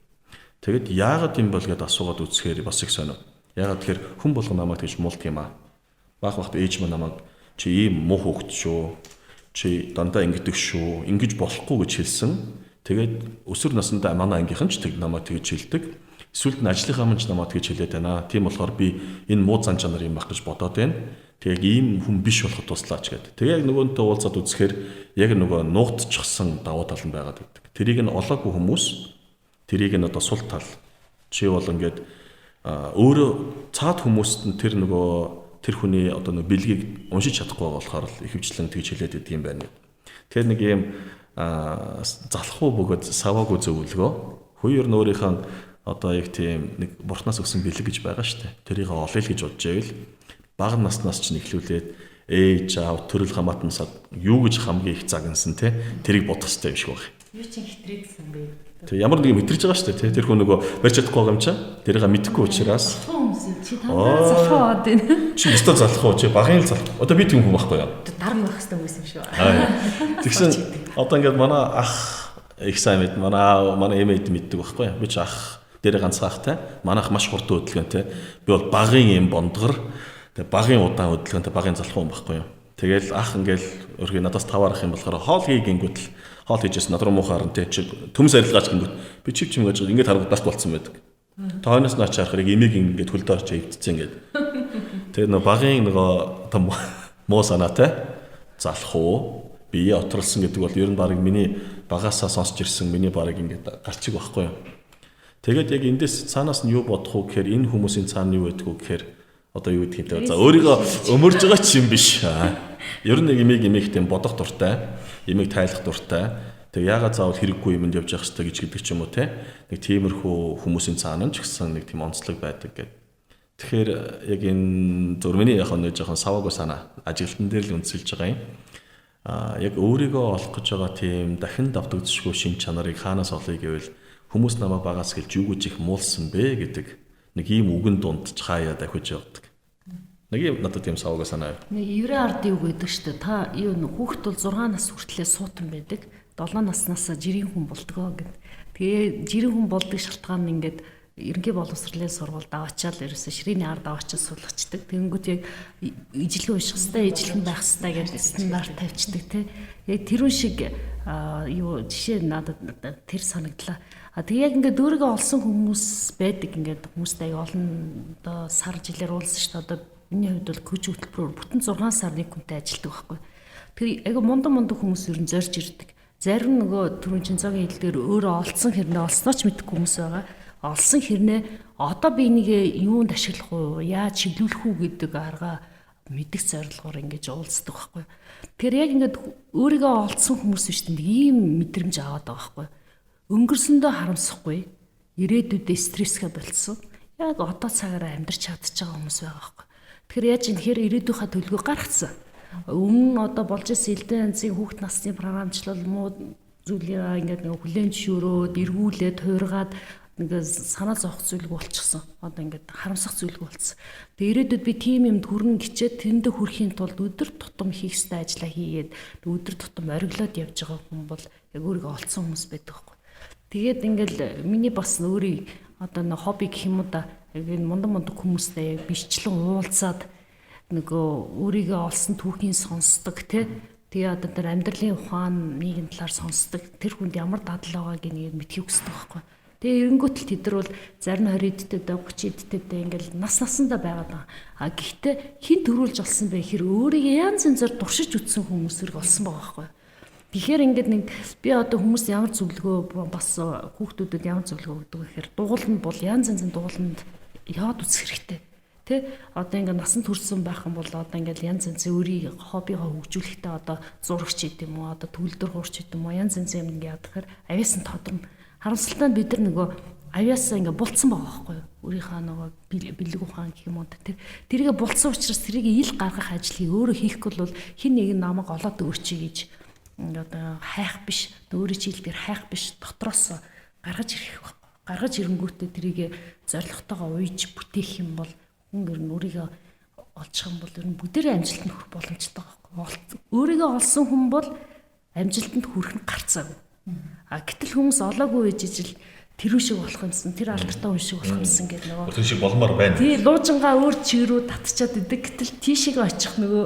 S1: Тэгэд яагаад юм бол гэдээ асуугаад үзэхээр бас их сонио. Яагаад тэгэхээр хүн болгон намайг тэгж муулт юм аа. Баах бахт ээж минь намайг чи ийм муу хөвгт шүү. Чи дандаа ингэдэг шүү. Ингэж болохгүй гэж хэлсэн. Тэгээд өсвөр насндаа манай ангийнхан ч тэг намайг тэгж хэлдэг. Эсвэл ажлынхаа мань ч намайг тэгж хэлээд байна. Тийм болохоор би энэ муу зан чанар юм байх гэж бодоод байна. Тэг ийм хүн биш болоход туслаач гэдэг. Тэг яг нөгөөнтэй уулзаад үзэхээр яг нөгөө нуугдчихсан давуу тал нь байгаад байдаг. Тэрийг нь олоогүй хүмүүс тэрийг нь одоо сул тал чи бол ингээд өөрөө цаад хүмүүст нь тэр нөгөө тэр хүний одоо нөгөө бэлгийг уншиж чадахгүй болохоор л ихэвчлэн тэгж хэлээд идэг юм байна. Тэгэхээр нэг юм залхуу бөгөөд саваагүй зөвлөгөө хоёр нь өөрийнхөө одоо яг тийм нэг бурхнаас өгсөн бэлэг гэж байгаа шүү дээ. Тэрийг олъё л гэж бодож байвал бага наснаас ч нэхлүүлээд ээж аав төрөл хамаатансаад юу гэж хамгийн их загнасан те тэрийг бодох хэрэгтэй юм шиг байна.
S3: Юу ч хитрээдсэн бэ?
S1: Тэг ямар нэг мэдрэж байгаа шүү дээ те тэр хүн нөгөө барьж чадахгүй байгаа юм чаа. Тэрийг мэдэхгүй учраас
S2: чи тандаа залхуу аваад байна.
S1: Чи өстө залхуу чи багын л залхуу. Одоо би тийм хүн байхгүй юу?
S3: Дарам байх хэрэгтэй хүмүүс юм шүү.
S1: Тэгсэн одоо ингээд манай ах их сайн мэд манай эмээд мэддэг байхгүй юу? Би ч ах дээр ганцхаатай манайх маш хурдан хөдөлгөөнтэй. Би бол багын юм бондгор тэг багын удаан хөдөлгөөнтэй багын залхуу юм байхгүй юу. Тэгэл ах ингээл өөрхий надаас таваарах юм болохоор хоол хийгэнгүүт л хоол хийжсэн надруу муухаар нь тэг төмс арилгаач гингүүт би чив чим гэж ингээд харагдаж болцсон байдаг. Тооноос наач харахыг эмийг ингээд хөлдөө орч хөвдцэн ингээд. Тэгээ нөгөө багын нөгөө муу санаатай залхуу бие отролсон гэдэг бол ер нь баг миний багаасаа сонсч ирсэн миний баг ингээд гарчиг байхгүй юу. Тэгээд яг эндээс цаанаас нь юу бодох уу гэхээр энэ хүмүүсийн цаана юу байдг вэ гэхээр одоо юу гэдгийг те за өөрийгөө өмөрж байгаа ч юм биш. Ер нь нэг эмийг тийм бодох дуртай, эмийг тайлах дуртай. Тэг яагаад заавал хэрэггүй юмд явж явах хэрэгтэй гэж гэдэг ч юм уу те. Нэг тиймэрхүү хүмүүсийн цаана нь ч гэсэн нэг тийм онцлог байдаг гэдэг. Тэгэхээр яг энэ зурманы яг нэг жоохон саваагүй санаа ажилтан дээр л үндэслэж байгаа юм. Яг өөрийгөө олох гэж байгаа тийм дахин давтагдчихгүй шин чанарыг хаанаас олъё гэвэл хүмүүс намайг багаас гэлж юу гэж их муулсан бэ гэдэг нэг ийм үгэн дунд хаяа давхиж явдаг. Нэг юм надад тийм саваагаа санаа.
S2: Нэг еврей ардын үг гэдэг шүү дээ. Та юу хүүхэд бол 6 нас хүртлээр суутан байдаг. 7 наснаас жирийн хүн болдгоо гэд. Тэгээ жирийн хүн болдог шалтгаан нь ингээд ерөнхий боловсролын сургуульд аваачаал ерөөсө ширээний ард аваачаад суулгачдаг. Тэнгүүд яг ижлэг унших хэвээр ижлэг байх хэвээр гэдэг стандарт тавьчихдаг тий. Яг тэрүүн шиг юу жишээ надад тэр санагдлаа. Тэгээ яг ингээд өөрийгөө олсон хүмүүс байдаг ингээд хүмүүстэй олон одоо сар жилээр уулзсан шүү дээ. Одоо миний хувьд бол көж хөтөлбөрөөр бүтэн 6 сар нэг хүнтэй ажилладаг байхгүй. Тэр яг мундан хүмүүс ер нь зорж ирдэг. Зарим нөгөө түрүүн Чинзогийн хэлдгээр өөрөө олсон хэрнээ олсноо ч мэдэхгүй хүмүүс байгаа. Олсон хэрнээ одоо би энийг юунд ашиглах уу, яаж чиглүүлэх үү гэдэг арга мэдих зорилгоор ингэж уулздаг байхгүй. Тэгэхээр яг ингээд өөрийгөө олсон хүмүүс биш тийм ийм мэдрэмж аваад байгаа байхгүй. Өнгөрсөндөө харамсахгүй, ирээдүйдээ стрессгээ болцсон. Яг одоо цагаараа амьдарч чадчих байгаа хүмүүс байгаа байхгүй. Тэгэхээр яаж юм тэгэхээр ирээдүйнхээ төлөвөө гаргацсан. Өмнө одоо болж ирсэн элдэн янзын хүүхд насны програмчлал муу зүйлээ ингээд нэг хүлэн зөвшөөрөөд эргүүлээд хуургаад нэг санаа зовх зүйлг болчихсон. Одоо ингээд харамсах зүйлг болцсон. Тэгээ ирээдүйд би тийм юмд хүрэн гिचээд тэрэндээ хүрэхийн тулд өдөр тутам хийх ёстой ажлаа хийгээд өдөр тутам ориглоод явж байгаа хүн бол яг өөрийгөө олцсон хүмүүс байдаг байхгүй. Тэгээд ингээл миний бас өөрийн одоо нэг хобби гэх юм уу да яг энэ мундан хүмүүстэй яг бишчлэн уулзаад нөгөө өөрийгөө олсон түүхийг сонсдог тий. Тэгээ одоо тэр амьдралын ухаан нийгэм талаар сонсдог. Тэр хүнд ямар дадал байгааг нэг мэдхийг хүсдэг байхгүй. Тэгээ эренгүүтэл тэд нар бол зарим 20 эдтэй, 30 эдтэй ингээл насандаа байгаад байгаа. А гэхдээ хин төрүүлж олсон бэ гэхээр өөрийгөө янз янзаар туршиж үтсэн хүмүүсэрэг олсон байгаа байхгүй. Тэгэхээр ингээд нэг би одоо хүмүүс ямар зөвлөгөө бас хүүхдүүдэд ямар зөвлөгөө өгдөг вэ гэхээр дугуулна бол янз янзын дугууланд яваад үзэх хэрэгтэй. Тэ одоо ингээд насан туршсан байх юм бол одоо ингээд янз янзын өөрийн хоббигоо хөгжүүлэхдээ одоо зурагч гэдэг юм уу, одоо төгөлдөр хуурч гэдэг юм уу, янз янзын юм ингээд яадаг хэрэг авьяасан тодорно. Харамсалтай нь бид нар нөгөө авьяасаа ингээд булцсан байгаа байхгүй юу? Өөрийнхөө нөгөө бэлэг ухаан гэх юм уу тэрийгэ булцсан учраас тэрийг ил гаргах ажлыг өөрөө хийхгүй бол хин нэг намайг олоод өгөөч гэж одоо хайх биш, өөрийн чийлдэр хайх биш, дотроос гаргаж ирэх байхгүй. Гаргаж ирэнгүүтээ тэрийгэ зоригтойгоо уйж бүтээх юм бол хүн ер нь өөрийгөө олчих юм бол ер нь бүгдээрээ амжилтанд хүрэх боломжтой байхгүй. Өөрийгөө олсон хүн бол амжилтанд хүрэх нь гарцаагүй. А гэтэл хүмүүс олоогүй гэж ижил тэр шиг болох юмсан, тэр алдартай хүн шиг болох юмсан гэдэг нөгөө.
S1: Тэр шиг болмоор байна.
S2: Тий, луужингаа өөр чиг рүү татчихад идэг. Гэтэл тийшээ очих нөгөө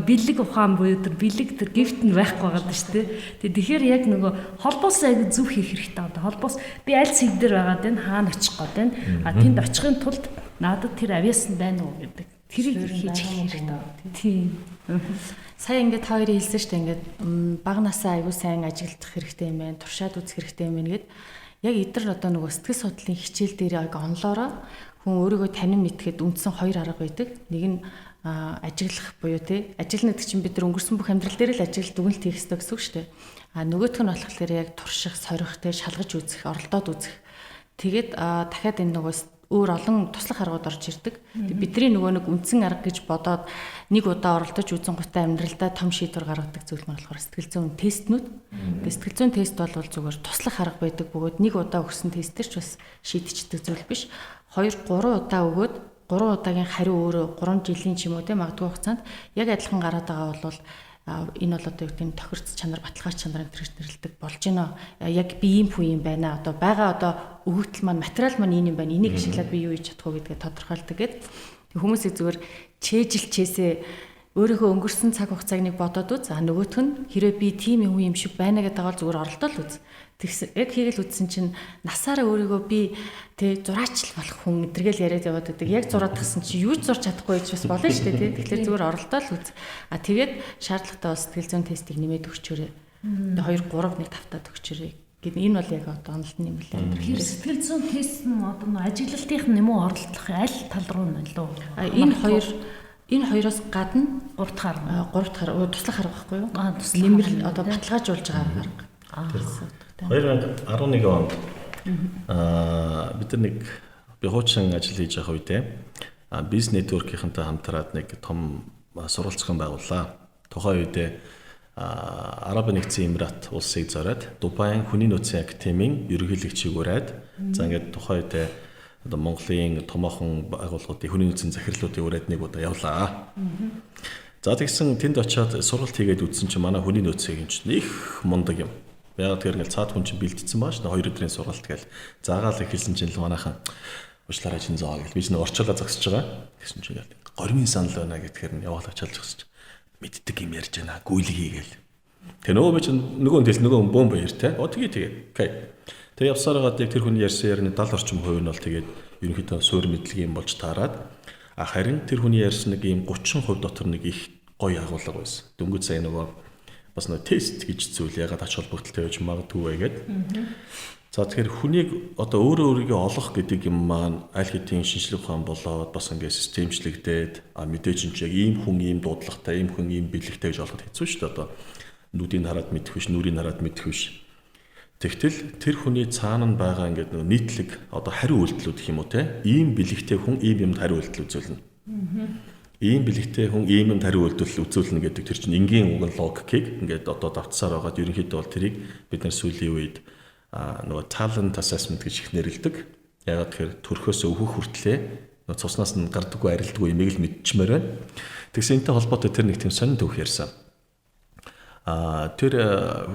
S2: бэлэг ухаан буюу тэр бэлэг тэр гифт нь байхгүй байгаа даа шүү дээ. Тэгэхээр яг нөгөө холбоос аяг зөв хийх хэрэгтэй одоо. Холбоос би аль цэг дээр байгаад байна, хаана очих гээд байна. А тэнд очихын тулд надад тэр авьяасан байна уу гэдэг. Тэрийг хийж хэлэх хэрэгтэй. Тий.
S3: Сая ингээд та хоёрын хэлсэн шүү дээ ингээд бага насаа аягүй сайн ажиглах хэрэгтэй юм байна, туршаад үзэх хэрэгтэй юм байна гэд яг эдгээр одоо нөгөө сэтгэл судлалын хичээл дээр яг онлоороо хүн өөрийгөө танин мэдхэд үндсэн хоёр арга байдаг. Нэг нь ажиглах буюу тий ажиглана гэдэг чинь бид нар өнгөрсөн бүх амьдрал дээр л ажиглалт дүгнэлт хийх хэрэгтэй гэсэн үг шүү дээ. Нөгөөх нь болохоор яг турших, сорих, тий шалгаж үзэх, оролдоод үзэх. Тэгээд дахиад энэ нөгөө өөр олон туслах аргууд орж ирдэг. Бидний нөгөө нэг үндсэн арга гэж бодоод нэг удаа оролдож үзэн гутаа амьдралдаа том шийдвэр гаргадаг зүйл маань болохоор сэтгэл зүйн тестнүүд. Сэтгэл зүйн тест бол зүгээр туслах арга байдаг бөгөөд нэг удаа өгсөн тестэр ч бас шийдчихдэг зүйл биш. 2-3 удаа өгөөд 3 удаагийн хариу өөрөө 3 жилийн ч юм уу те магадгүй хугацаанд яг адилхан гараад байгаа бол энэ бол одоо юу гэдэг нь тохирц чанар, баталгаач чанарын төрөж нэрлдэг болж байна. Яг би ийм хүн юм байна. Одоо байгаа одоо өгөгдөл маань, материал маань ийм юм байна. Энийг ашиглаад би юу хийж чадах вэ гэдгээ тодорхойлдог гэдэг. Хүмүүсийг зүгээр чээжилчээсээ өөрийнхөө өнгөрсөн цаг хугацааг нэг бодоод үз. Нөгөөх нь хэрэг би тийм хүн юм шиг байна гэдэг бол зүгээр оролдоод үз. Тэгсэн яг хийгээл үтсэн чинь насаараа өөрийгөө би тэ зураач болох хүн эдэргээл яриад яваад байдаг. Яг зураад гисэн чинь юу ч зурч чадахгүй гэж бас болно шүү дээ. Тэгэхээр зүгээр оролдоод үз. Тэгээд шаардлагатай бас сэтгэл зүйн тестийг нэмээд өгчөөрэй. 2 3 нэг тавтаад өгчөөрэй. Гэт энэ бол яг одоо онолтны юм лээ.
S2: Тэгэхээр сэтгэл зүйн тест нь одоо ажиглалтын нэмүү оролдлох аль тал руу нь илүү.
S3: Энэ хоёроос гадна
S2: 3 дахь
S3: арга туслах арга байхгүй юу?
S2: Нэмэр
S3: одоо баталгаажуулж байгаа арга.
S1: 2011 онд бид нэг би хуучин ажил хийж байгаа үедээ бизнес нэтворкийнхэнтэй хамтраад нэг том сургалт зохион байгууллаа. Тухайн үедээ Араб нэгдсэн Эмират улсыг зориад Дубайн хүний нөөцийн академийн ерөнхийлөгчийг ураад за ингээд тухайн үедээ одоо Монголын томоохон байгууллагуудын хүний нөөцийн захирлуудын ураад нэг удаа явлаа. За тэгсэн тэнд очиод сургалт хийгээд үзсэн чинь манай хүний нөөцийн чинь их мундаг юм. Яг тэр ингээл цаад хүн чинь бэлдсэн бааш 2 өдрийн сургалт гээл заагаал эхэлсэн чинь л манайхан уучлаарай Чинзориг гэл би чинь орчлоо зогсож байгаа. Тэгсэн чинь ингээл гормын санал байна гэхээр нь яваалаа чалж өгсөж мэддэг юм ярьж байна гүйлэг хийгээл. Тэгээ нөгөө чинь нөгөө тэл нөгөө бөөн баяр те. Тэгээ. Окей. Тэгээ явсаар байгаа яг тэр хүний ярьсан ярины 70 орчим хувь нь бол тэгээд ерөнхийдөө суур мэдлэг юм болж таарад. Харин тэр хүний ярьсан нэг ийм 30% дотор нэг их гоё агуулга байсан. Дөнгөж сая нөгөө бас нэг тест гэж зүйл ягаад ач холбогдолтой байж магадгүй байгээд. За тэгэхээр хүнийг одоо өөрийгөө олох гэдэг юм маань аль хэдийн шинжлэх ухаан болоод бас ингээд системчлэгдээд мэдээж нь яг ийм хүн ийм дуудлагатай, ийм хүн ийм бэлэгтэй гэж олоход хэцүү шүү дээ. Одоо нүдийг хараад мэдэх биш, нүрийг хараад мэдэх биш. Тэгтэл тэр хүний цаана нь байгаа ингээд нэг нийтлэг одоо хариу үйлдэлүүд гэх юм уу те. Ийм бэлэгтэй хүн ийм юмд хариу үйлдэл үзүүлнэ. Ийм бэлэгтэй хүн ийм юмд хариу үйлдэл үзүүлнэ гэдэг тэр чинь энгийн уг логикийг ингээд одоо давтсаар байгаад ерөнхийдөө бол тэрийг бид нар сүүлийн үед нөгөө talent assessment гэж их нэрлэдэг. Яг тэгэхээр төрхөөс өвөх хүртлээ нөгөө цуснаас нь гардаггүй арилдаггүй юмыг л мэдчмээр байна. Тэгсэн энэтэй холбоотой тэр нэг тийм сонин төвх ярьсан. Тэр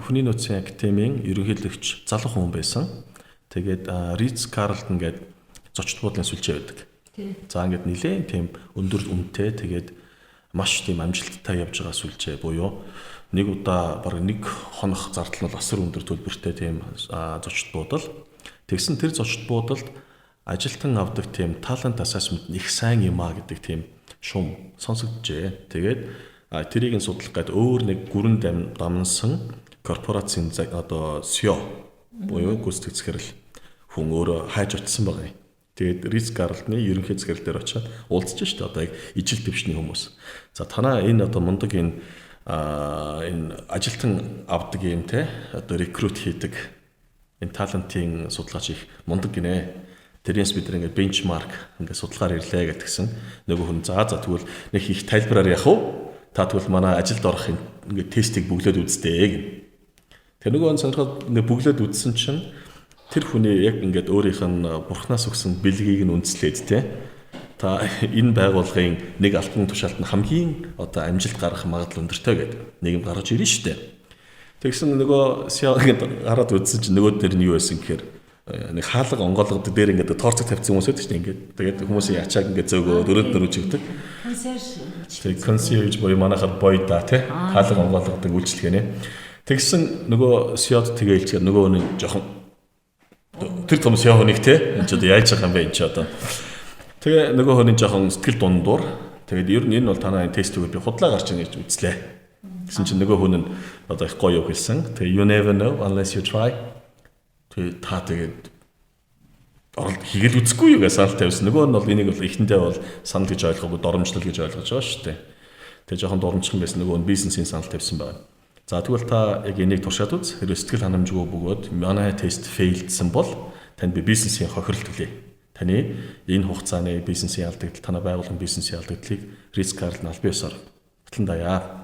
S1: хүний нөөцийн академийн ерөнхийлөгч залуу хүн байсан. Тэгээд Ritz Carlton гэдэг зочид буудлын сүлжээ байдаг. За ингээд нэлээд тийм өндөр үнэтэй тэгээд маш тийм амжилттай явж байгаа сүлжээ буюу нэг удаа бараг нэг хоног зардал нь асар өндөр төлбөртэй тийм зочид буудал. Тэгсэн тэр зочид буудалд ажилтан авдаг тийм talent assessment их сайн юм а гэдэг тийм шум сонсогджээ. Тэгээд тэрийг нь судлах гээд өөр нэг гүрэн дамнсан корпорацийн одоо CEO буюу гүйцэтгэх захирал хүн өөрөө хайж очсон байгаа юм. Тэгээд риск гаргалтны ерөнхий захирал дээр очиад уулзж штэ одоо яг ижил төвшний хүмүүс. За танаа энэ одоо мундаг энэ ажилтан авдаг юм те одоо рекрут хийдэг энэ талантын судалгаач их мундаг гинэ. Тэрнээс бид ингээд бенчмарк ингээд судалгаар ирлээ гэдгсэн. Нөгөө хүн за тэгвэл нэг их тайлбараар яах вэ? Та тэгвэл манай ажилд орох ингээд тестийг бүглээд үзтээ гэн. Тэр нөгөө сонирхоод ингээд бүглээд үзсэн чинь тэр хүний яг ингээд өөрийнх нь бурхнаас өгсөн бэлгийг нь үндэслээд те та энэ байгууллагын нэг алтан тушаалтанд хамгийн одоо амжилт гаргах магадлал өндөртэй гэдэг нэг юм гаргаж ирнэ шүү дээ. Тэгсэн нөгөө сиагийн хараад үзсэн чинь нөгөө дээр нь юу байсан гэхээр нэг хаалга онгоолгод дээр ингээд торцог тавьсан хүмүүс байдаг шүү дээ ингээд. Тэгээд хүмүүсийн ачааг ингээд зөөгөө дөрөв чигдэг. Консьерж боёо манайхаар бойда те хаалга онгоолгодог үйлчлэгээ нэ. Тэгсэн нөгөө сиад тэгээ хэлчихээр нөгөө нь жоохон тэр том сиа хүнийг те энэ ч одоо яаж байгаа юм бэ энэ ч одоо. Тэгээ нөгөө хүний жоохон сэтгэл дундуур. Тэгээд ер нь энэ бол танай тестүүгээр би худлаа гарч ийн гэж үзлээ. Гэсэн чинь нөгөө хүн нь одоо их гоё хэлсэн. Тэгээ you never know unless you try. Тэгээ та тэгээд оролт хийгээл үзэхгүй юу гэж санал тавьсан. Нөгөө нь бол энийг бол эхэндээ бол санал гэж ойлгоогүй доромжлол гэж ойлгож байгаа шүү дээ. Тэгээ жоохон доромжхон байсан нөгөө нь бизнесийн санал тавьсан байна. За тэгвэл та яг энийг туршаад үз. Хэрвээ сэтгэл ханамжгүй бөгөөд манай тест фейлдсэн бол танд би бизнесийн хохиролт төлье. Таны энэ хугацааны бизнесийн алдагдал, танай байгууллагын бизнесийн алдагдлыг риск гаргалт нь аль биесээр батлан даяа.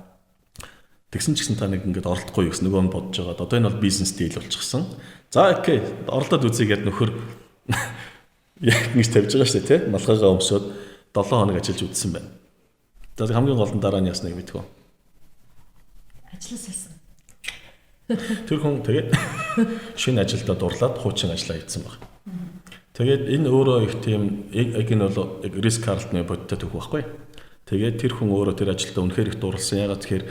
S1: Тэгсэн ч гэсэн та нэг ингээд оролдохгүй гэсэн нөгөө нь бодож байгаа. Одоо энэ бол бизнес дийл болчихсон. За окей, оролдоод үзье гэд нөхөр яг ингэж тавьж байгаа шүү дээ, тий? Малгайгаа өмсөд 7 хоног ажиллаж үзсэн байна. За хамгийн гол нь дараа нь ясныг мэдгүй.
S2: Ажлаас хэлсэн.
S1: Тэр хүн тэгээд шинэ ажилдаа дурлаад хуучин ажиллаа хийсэн баг. Тэгээд энэ өөрөө их тийм яг энэ бол яг риск гаргалтны бодтой төгөх байхгүй. Тэгээд тэр хүн өөрөө тэр ажилдаа үнэхээр их дурлсан. Ягаад тэгэхээр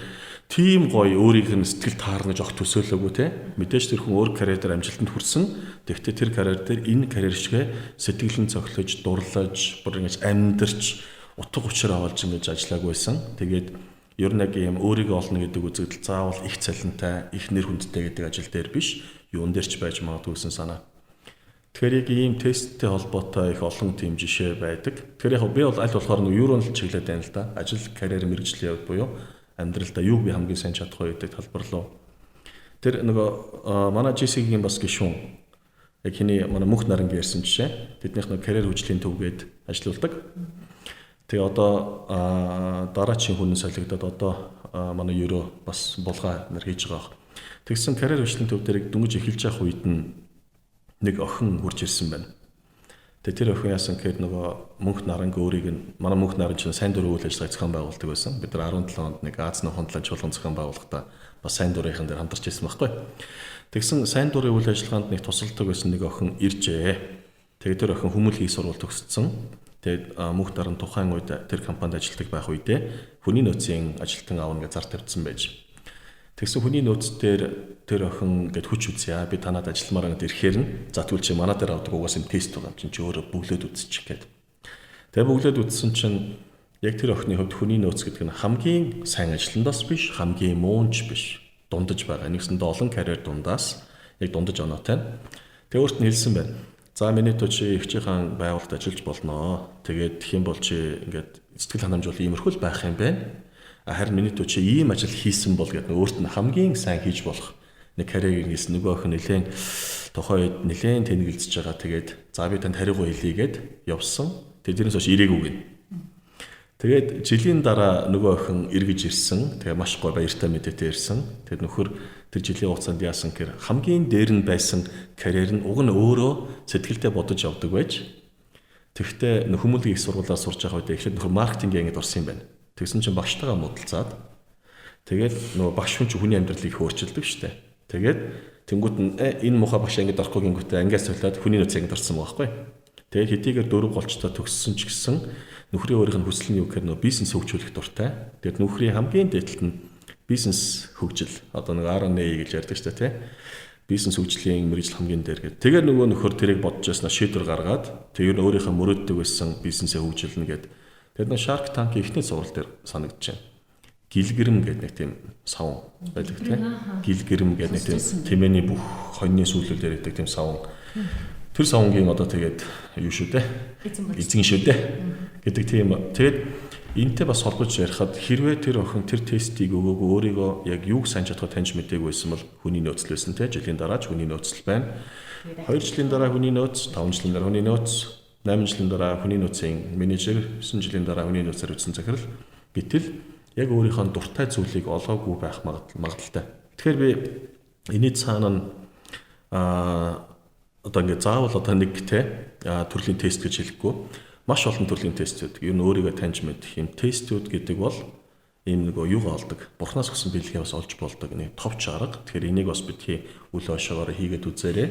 S1: тийм гоё өөрийнх нь сэтгэл таарна гэж огт төсөөлөөгүй те. Мэдээж тэр хүн өөр карьер дээр амжилтанд хүрсэн. Тэгвэл тэр карьер дээр энэ карьер шигэ сэтгэлэн цохилож, дурлаж, бүр ингэж амьдарч, утга учир авалж ингэж ажиллаагүйсэн. Тэгээд ер нь яг юм өөрийгөө олно гэдэг үзэгдэл заавал их цалинтай, их нэр хүндтэй гэдэг ажил дээр биш, юун дээр ч байж магадгүй гэсэн санаа. Тэгэхээр яг ийм тесттэй холбоотой их олон тийм жишээ байдаг. Тэгэхээр яг би бол аль болохоор нэг юурон л чиглээд байна л да. Ажил, карьер, мэргэжлийн явд буюу амьдралдаа юу би хамгийн сайн чадах вэ гэдэг талбар руу. Тэр нөгөө манай JCI-гийн бас гишүүн яг хиний манай мөнх нарангийн ярьсан жишээ. Тэднийх нэг карьер хөгжлийн төвгээд ажиллаулдаг. Тэгээ одоо дараачийн хүн солигдоод одоо манай ерөө бас булгаа нар хийж байгаа. Тэгсэн карьер хөгжлийн төв дээр дөнгөж эхэлж явах үед нь нэг охин хурж ирсэн байна. Тэгээ тэр охин яасан гэхээр нөгөө мөнх наранг өөрийг нь манай мөнх наран чинь сайн дурын үйл ажиллагаа зохион байгуулдаг байсан. Бид нар 17 онд нэг Ази-Номхон Далайн чуулган зохион байгуулахдаа бас сайн дурынхан дээр хамтарч ирсэн байхгүй. Тэгсэн сайн дурын үйл ажиллагаанд нэг тусалдаг байсан нэг охин иржээ. Тэгээ тэр охин хүмүүлгийн сурвалж төгссөн. Тэгээд мөнх наран тухайн үед тэр компанид ажилладаг байх үедээ хүний нөөцийн ажилтан аавна гэж зар тавьсан байж. Тэгсэн хүний нөөц дээр тэр охин гээд хүч үзье. Би танад ажилламаар ингээд ирэхээр нь за тэгвэл чи манай дээр авдаг угаас юм тест байгаа юм чи өөрөө бүглээд үзчих гээд. Тэгээ бүглээд үзсэн чинь яг тэр охины хувьд хүний нөөц гэдэг нь хамгийн сайн ажилтнаас биш, хамгийн муунч биш. Дундаж байгаа. Нэгсэндээ олон карьер дундаас яг дундаж оноотой. Тэгээ өөрт нь хэлсэн байна. За миний тоо чи ихчийн байгууллагад ажиллаж болноо. Тэгээд тэгэх юм бол чи ингээд сэтгэл ханамж бол иймэрхүү л байх юм байна. Харин миний тоо чи ийм ажил хийсэн бол гэдэг өөрт нь хамгийн сайн хийж болох нэг карьерийг хийсэн нөгөө охин нэлээд тухайд нэлээд тэнэгэлзэж байгаа. Тэгээд за би танд хариугаа хэлье гэд явсан. Тэгээд тэрнээс хойш ирээгүй гин. Тэгээд жилийн дараа нөгөө охин эргэж ирсэн. Тэгээ маш гоё баяртай мэдээтэй ирсэн. Тэгээд нөхөр тэр жилийн хугацаанд яасан гэхээр хамгийн дээр нь байсан карьер нь уг нь өөрөө сэтгэлдээ бодож явдаг байж. Тэгвэл нөхөмөлгийн их сургуулиар сурж байгаа үед эхлээд нөхөр маркетингийн ангид орсон юм байна. Тэгсэн чинь багштайгаа муудалцаад тэгээд нөгөө багш хүн чинь хүний амьдралыг хөөрчилдөг штэ. Тэгээд тэнгуут нь энэ муха багш ангид орохгүй гингүүтээ ангиас солиод хүний нөөц ангид орсон байгаа байхгүй. Тэгээд хэдийгээр 4 голчтой төгссөн ч гэсэн нөхрийн өөрийнх нь хүсэл нь юу гэхээр нөгөө бизнес хөгжүүлэх дуртай. Тэгээд нөхрийн хамгийн дээдлэлт нь бизнес хөгжил одоо нэг R&A гэж ярьдаг штэ тий. бизнес хөгжлийн мэргэжил хамгийн дээр гэдэг. Тэгээд нөгөө нөхөр тэрийг бодож яснаа шийдвэр гаргаад тэр нь өөрийнхөө мөрөөддөг байсан бизнесээ хөгжүүлнэ гэдэг. Тэгээд нэг Shark Tank-ийн эхний сургал дээр санагдчихэв. Гэлгэрэм гэдэг нэг тийм савн байдаг тийм. Гэлгэрэм гэдэг нэг тийм тэмээний бүх хоньны сүүлүүд дээр байдаг тийм савн. Тэр савнгийн одоо тэгээд юу шүү дээ? Эзэн шүү дээ. Гэдэг тийм. Тэгээд энтэй бас холбож ярихад хэрвээ тэр охин тэр тестийг өгөөгүй өөрийгөө яг юуг сайн чадхад таньж мэдээгүй байсан бол хүний нөөцл байсан те жилийн дараа хүний нөөцл байна. 2 жилийн дараа хүний нөөц, 5 жилийн дараа хүний нөөц, 8 жилийн дараа хүний нөөцийн менежер, 9 жилийн дараа хүний нөөцөөр хариуцсан захирал. Гэтэл яг өөрийнхөө дуртай зүйлийг олоогүй байх магадaltaй. Тэгэхээр би энэний цаана нь одоо ингээд заавал одоо нэг те төрлийн тест гэж хэлэхгүй. Маш олон төрлийн тестүүд. Ер нь өөрийгөө таньж мэдэх юм тестүүд гэдэг бол ийм нэг юугаа олдог. Бурхнаас өгсөн бэлгээ бас олж болдог. Нэг товч арга. Тэгэхээр энийг бас битгий үл хойшоогоор хийгээд үзээрэй.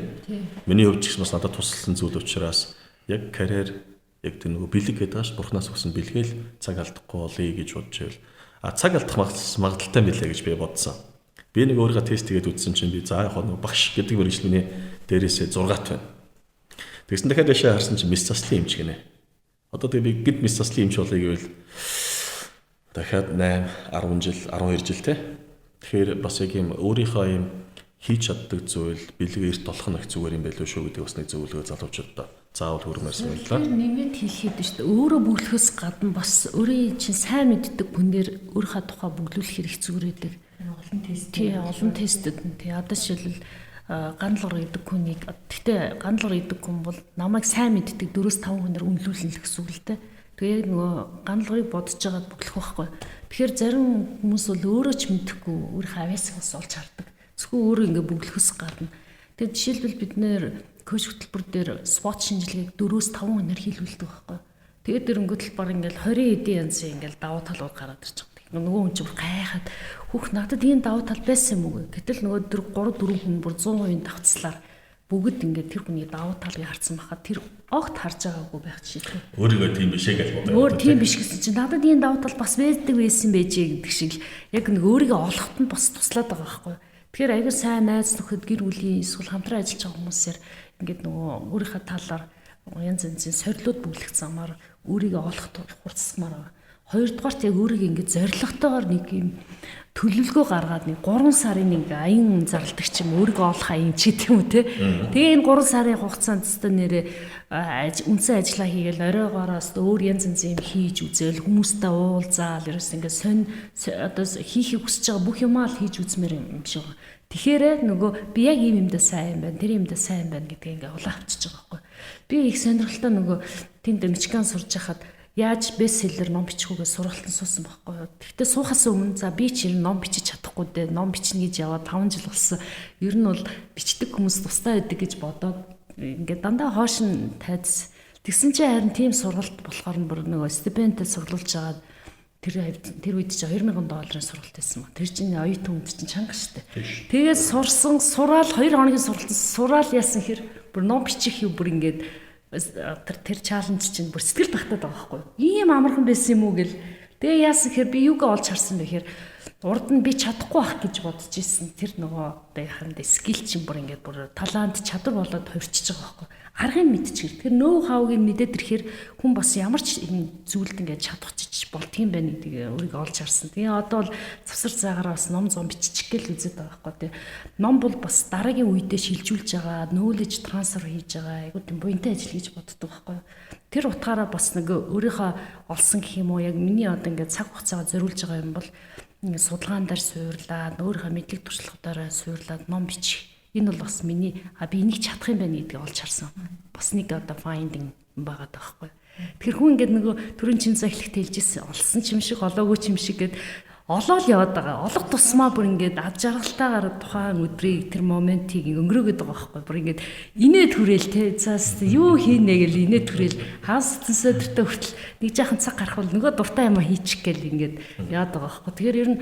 S1: Миний хувьд ч бас надад тусалсан зүйл учраас яг карьер яг тэр нөгөө бэлэг гэдэг ааш бурхнаас өгсөн бэлгээл цаг алдахгүй болъё гэж бодож байвал цаг алдах магадaltaй мэлээ гэж би бодсон. Би нэг өөрийгөө тест хийгээд үзсэн чинь би за яг нөгөө багш гэдэг мэргэжлийн дээрээсээ 6-т байна. Тэгсэн дахиад яшаа харсан чинь мис заслын эмч гинэ. Одоо тэгээ би гид мис заслын эмч болъё гэвэл дахиад 8, 10 жил, 12 жил те. Тэгэхээр бас яг юм өөрийнхөө юм хийж чаддаг зүйл бэлгээ эрт болох нь их зүгээр юм байлгүй шүү гэдэг бас нэг зөвлөгөө залуучуудаа заавал хүрмээрсэн байлаа.
S2: Тэр нэмээд хэлэхэд шүү дээ. Өөрөө бүглөхөөс гадна бас өөрийн чинь сайн мэддэг хүнээр өөрийнхөө тухай бүглүүлэх хэрэг зүгээр байдаг.
S3: Олон тест.
S2: Тий, олон тестүүд нь. Тий, одоо жишээлбэл Гандолгор гэдэг хүнийг гэхдээ Гандолгор гэдэг хүн бол намайг сайн мэддэг 4-5 хүнээр үнэлүүлнэ гэсэн үг л дээ. Тэгээ яг нөгөө Гандолгорыг бодож байгаад бүглэх байхгүй. Тэгэхээр зарим хүмүүс бол өөрөө ч мэдэхгүй өөрийнхөө авьяасыг бас олж хардаг. Зөвхөн өөрөө ингээ бүглөхөөс гадна. Тэгээд жишээлбэл бид нэр коуч хөтөлбөр дээр спот шинжилгээг 4-5 хүнээр хийлгүүлдэг байхгүй. Тэгээд дөрөнгө төлбөр ингээл 20 эдийн янзын ингээл давуу талууд гараад ирж байгаа. Нөгөө хүн чинь гайхаад хүүх надад ийм давуу тал байсан юм уу гэтэл нөгөө 3-4 хүн бүр 100% давцлаар бүгд ингээд тэр хүний давуу талыг харсан байхад тэр огт харж байгаагүй байх жишээ.
S1: Өөрийгөө тийм биш ээ гэж бодоо.
S2: Өөр тийм биш гэсэн чинь надад ийм давуу тал бас байдаг байсан байжээ гэдэг шиг л яг нэг өөрийгөө олоход нь бас туслаад байгаа байхгүй. Тэгэхээр аягүй сайн найз нөхөд гэр бүлийн эсвэл хамтран ажиллаж байгаа хүмүүсээр ингээд нөгөө өөрийнхөө талаар янз янзын сорилууд бүглэх замаар өөрийгөө олоход хурцсмаар байгаа. Хоёрдугаарт яг өөрийгөө ингэж зоригтойгоор нэг юм төлөвлөгөө гаргаад нэг 3 сарын нэг аян зарладаг ч юм өөрийгөө олох аян ч гэдэг юм уу те. Тэгээ энэ 3 сарын хугацаанд өстө нэрээ үндсэн ажиллаа хийгээл оройгоороос өөр янз янз юм хийж үзээл хүмүүстэй уулзаал ерөөс ингэ одоо хийхийг хүсэж байгаа бүх юмаа л хийж үзмээр юм шиг байна. Тэгэхээр нөгөө би яг ийм юмдаа сайн юм байна, тэр юмдаа сайн байна гэдгийг ингээ улаавчиж байгаа байхгүй. Би их сонирхолтой нөгөө тэнд Мичиган сурж байхад яаж бестселлер ном бичихүүгээ сургалтанд суусан байхгүй юу. Гэхдээ суухаас өмнө за би ч ер нь ном бичиж чадахгүй дээ. Ном бичнэ гэж яваад 5 жил болсон. Ер нь бол бичдэг хүмүүс тустай байдаг гэж бодоод ингээд дандаа хоош нь тайз. Тэгсэн чинь харин тийм сургалт болохоор нь бүр нөгөө стипендтэй цуглуулж агаад тэр үед чинь $2000 сургалт байсан ба. Тэр чинь оюутан хүнд чинь чанга штэ. Тэгээд сураал 2 хоногийн сургалтанд сураал яасан хэр бүр ном бичих юу бүр ингээд тэр чаленж чинь бүр сэтгэл багтаад байгаа байхгүй юу. Ийм амархан байсан юм уу гэл. Тэгээ яасан гэхээр би юугаа олж харсан бэ гэхээр урд нь би чадахгүй байх гэж бодож ирсэн. Тэр нөгөө одоо яханд скил чинь бүр ингээд бүр талант чадвар болоод хувирчиж байгаа байхгүй юу. Аргыг мэдчихэр. Тэгэхээр нөө хавыг мэдээд ирэхээр хүн бас ямар ч зүйлд ингээд чадахчиж болдгийм байх гэдгийг өөрийгөө олж харсан. Тэгээ одоо бол завсар заагаараа бас ном зам бичих гээл үзээд байгаа байхгүй тий. Ном бол бас дараагийн үедээ шилжүүлж байгаа, knowledge transfer хийж байгаа. Айгуу тийм буянтай ажил гэж боддог байхгүй. Тэр утгаараа бас нэг өөрийнхөө олсон гэх юм уу яг миний одоо ингээд цаг хугацаагаа зориулж байгаа юм бол ингээд судалгаан дээр суурлаад, өөрийнхөө мэдлэг туршлагаараа суурлаад ном бичих. Энэ бол бас миний би энийг чадах юм байна гэдгийг олж харсан. Бас нэг одоо finding байгаа даахгүй. Тэгэхээр хүн ингээд нөгөө төрийн чин цаг эхлэхтэй хэлжсэн олсон ч юм шиг олоогүй ч юм шиг гээд олоод яваад байгаа. Олох тусмаа бүр ингээд ад жаргалтайгаар тухайн өдрийг тэр моментийг өнгөрөөгд байгаа байхгүй. Бүр ингээд инээд хүрээл те цаас юу хийнэ гэл инээд хүрээл хаас сэтгэн сөдөртөө хүртэл нэг жаахан цаг гарах бол нөгөө дуртай юм хийчих гээл ингээд яад байгаа байхгүй. Тэгэхээр ер нь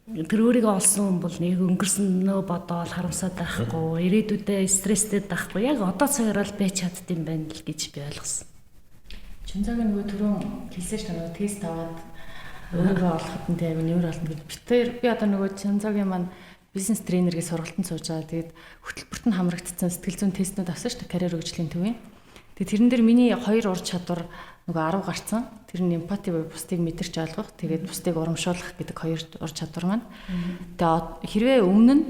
S2: тэр өөрийгөө олсон хүн бол нэг өнгөрснөө бодоол харамсаад байхгүй, ирээдүйдээ стресстэй байхгүй. Яг одоо цагаараа л байж чаддсан байна л гэж би ойлгосон.
S3: Чинзагийн нөгөө түрүүн хэлсэн шүү дээ, тест аваад өөрийгөө олоход нь тийм нэмэр олно гэж. Би одоо нөгөө Чинзагийн маань бизнес тренергээ сургалтанд сууж байгаа. Тэгээд хөтөлбөрт нь хамрагдсан сэтгэл зүйн тестнүүд авсан шүү дээ. Карьер хөгжлийн төвийн. Тэгээд тэрэн дээр миний 2 ур чадвар нөгөө 10 гарцсан. Тэр нь эмпати буюу бусдыг мэдэрч ойлгох, тэгээд бусдыг урамшуулах гэдэг 2 ур чадвар маань. Тэгээд хэрвээ өмнө нь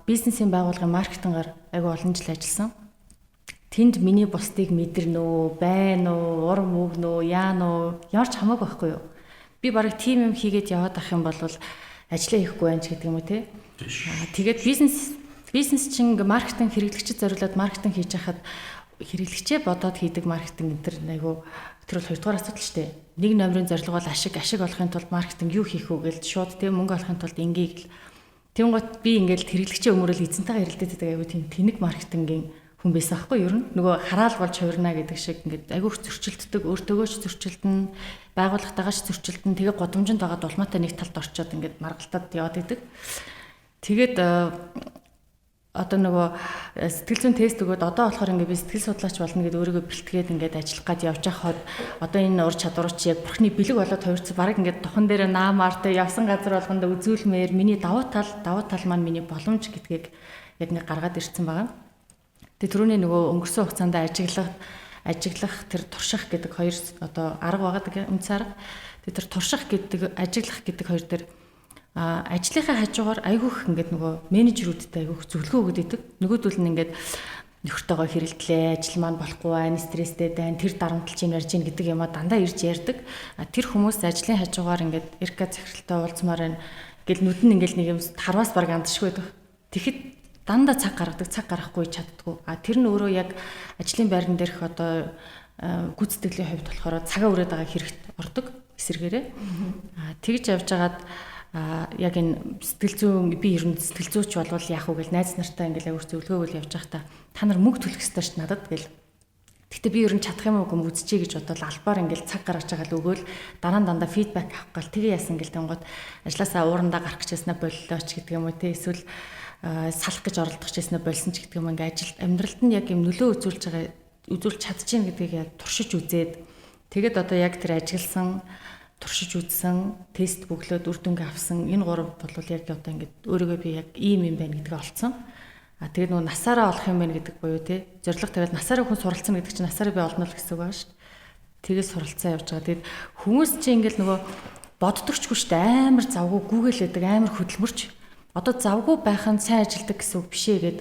S3: бизнесийн байгууллагын маркетингаар айгүй олон жил ажилласан. Тэнд миний бусдыг мэдэрнэ үү, байна уу, урам өгнө үү, яана уу, ямар ч хамаагүй байхгүй юу. Би барыг тим юм хийгээд яваад ах юм бол ажиллаа хийхгүй байх гэдэг юм уу те. Тэгээд бизнес чинь маркетинг хэрэглэгчид зориулаад маркетинг хийж хахад хэрэглэгчээ бодоод хийдэг маркетинг энэ айгу тэр бол 2 дугаар асуудал шүү дээ. Нэг номерын зорилго бол ашиг олохын тулд маркетинг юу хийх үү гэж шууд тийм мөнгө олохын тулд ингээл тэнгуут би ингээл хэрэглэгчээ өмөрөөл эзэнтэйгээ хэрэлдээд байдаг айгу тийм тэнэг маркетингийн хүн байсан аахгүй юу? Нөгөө хараал болж хувирна гэдэг шиг ингээд айгүйх зөрчилддөг, өөртөөгөө ч зөрчилдөн, байгууллагатайгаа ч зөрчилдөн, тэгээ годомжинд байгаа дулмаатай нэг талд орчоод ингээд маргалтад яваад идэг. Тэгээд одоо нөгөө сэтгэл зүйн тест өгөөд одоо болохоор ингээд би сэтгэл судлаач болно гэдээ өөрийгөө бэлтгээд ингээд ажиллах гад явж байхад одоо энэ ур чадварч яг бурхны бэлэг болоод хувирц бараг ингээд тохон дээр наамаартай явсан газар болгонд үзүүлмээр миний давуу тал маань миний боломж гэдгийг яг нэг гаргаад ирсэн байгаа. Тэгээ түрүүний нөгөө өнгөрсөн хугацаанд ажиглах тэр турших гэдэг 2 одоо арга байгаа үнцээр тэгээ тэр турших гэдэг ажиглах гэдэг 2 дээр ажлынхаа хажуугаар айгүйх ингээд нөгөө менежерүүдтэй айгүйх зөвлөгөө өгöd идэг. Нөгөөдөл нь ингээд нөхөртөөгөө хэрэлдлээ, ажил маань болохгүй байна, стресстэй байна, тэр дарамтлж юм ярьж гин гэдэг юмаа дандаа ирж ярьдаг. Тэр хүмүүс ажлын хажуугаар ингээд эрка захиралтай уулзмаар байна гэл нүд нь ингээд нэг юм харваас баг андшгүй байдаг. Тэгэхэд дандаа цаг гаргадаг, цаг гаргахгүй чаддгүй. Тэр нь өөрөө яг ажлын байран дээрх одоо гүйцэтгэлийн хувьд болохоор цагаа өрөөд байгаа хэрэгт ордог эсэргээрээ. Тэгж явж хагаад яг энэ сэтгэл зүйн би ер нь сэтгэл зүйч болвол яах вэ гэж найз нартай ингээл өөр зөвлөгөөгөл явж байхдаа та нар мөнгө төлөх ёстой ш надад гэл. Гэхдээ би ер нь чадах юм уу үзчихье гэж бодвол албаар ингээл цаг гаргаж байгаа л өгөөл дараа нь дандаа фидбек авах гал тэгээ яасан гэл тэнгууд ажилласаа уурандаа гарах гэжсэнэ боллооч гэдэг юм уу те эсвэл салах гэж оролдох гэжсэнэ болсон ч гэдэг юм ингээ ажил амьдралд нь яг юм нөлөө үзүүлж чадчихна гэдгийг яг туршиж үзээд тэгээд одоо яг тэр ажилласан туршиж үзсэн тест бүглөөд үр дүнгээ авсан энэ 3 бол яг одоо ингээд өөрийгөө би яг ийм юм байна гэдгийг олцсон. Тэгээд нөгөө насаараа олох юм байна гэдэг буюу те зорилго тавиад насаараа хүн суралцсан гэдэг чинь насаараа би олно л гэсэн үг байна шүү дээ. Тэгээд суралцсан явж байгаа. Тэгээд хүмүүс чинь ингээд нөгөө боддогчгүй шүү дээ амар завгүй гүгэлээдэг амар хөдөлмөрч. Одоо завгүй байх нь сайн ажилдаг гэсэн үг бишээ гэд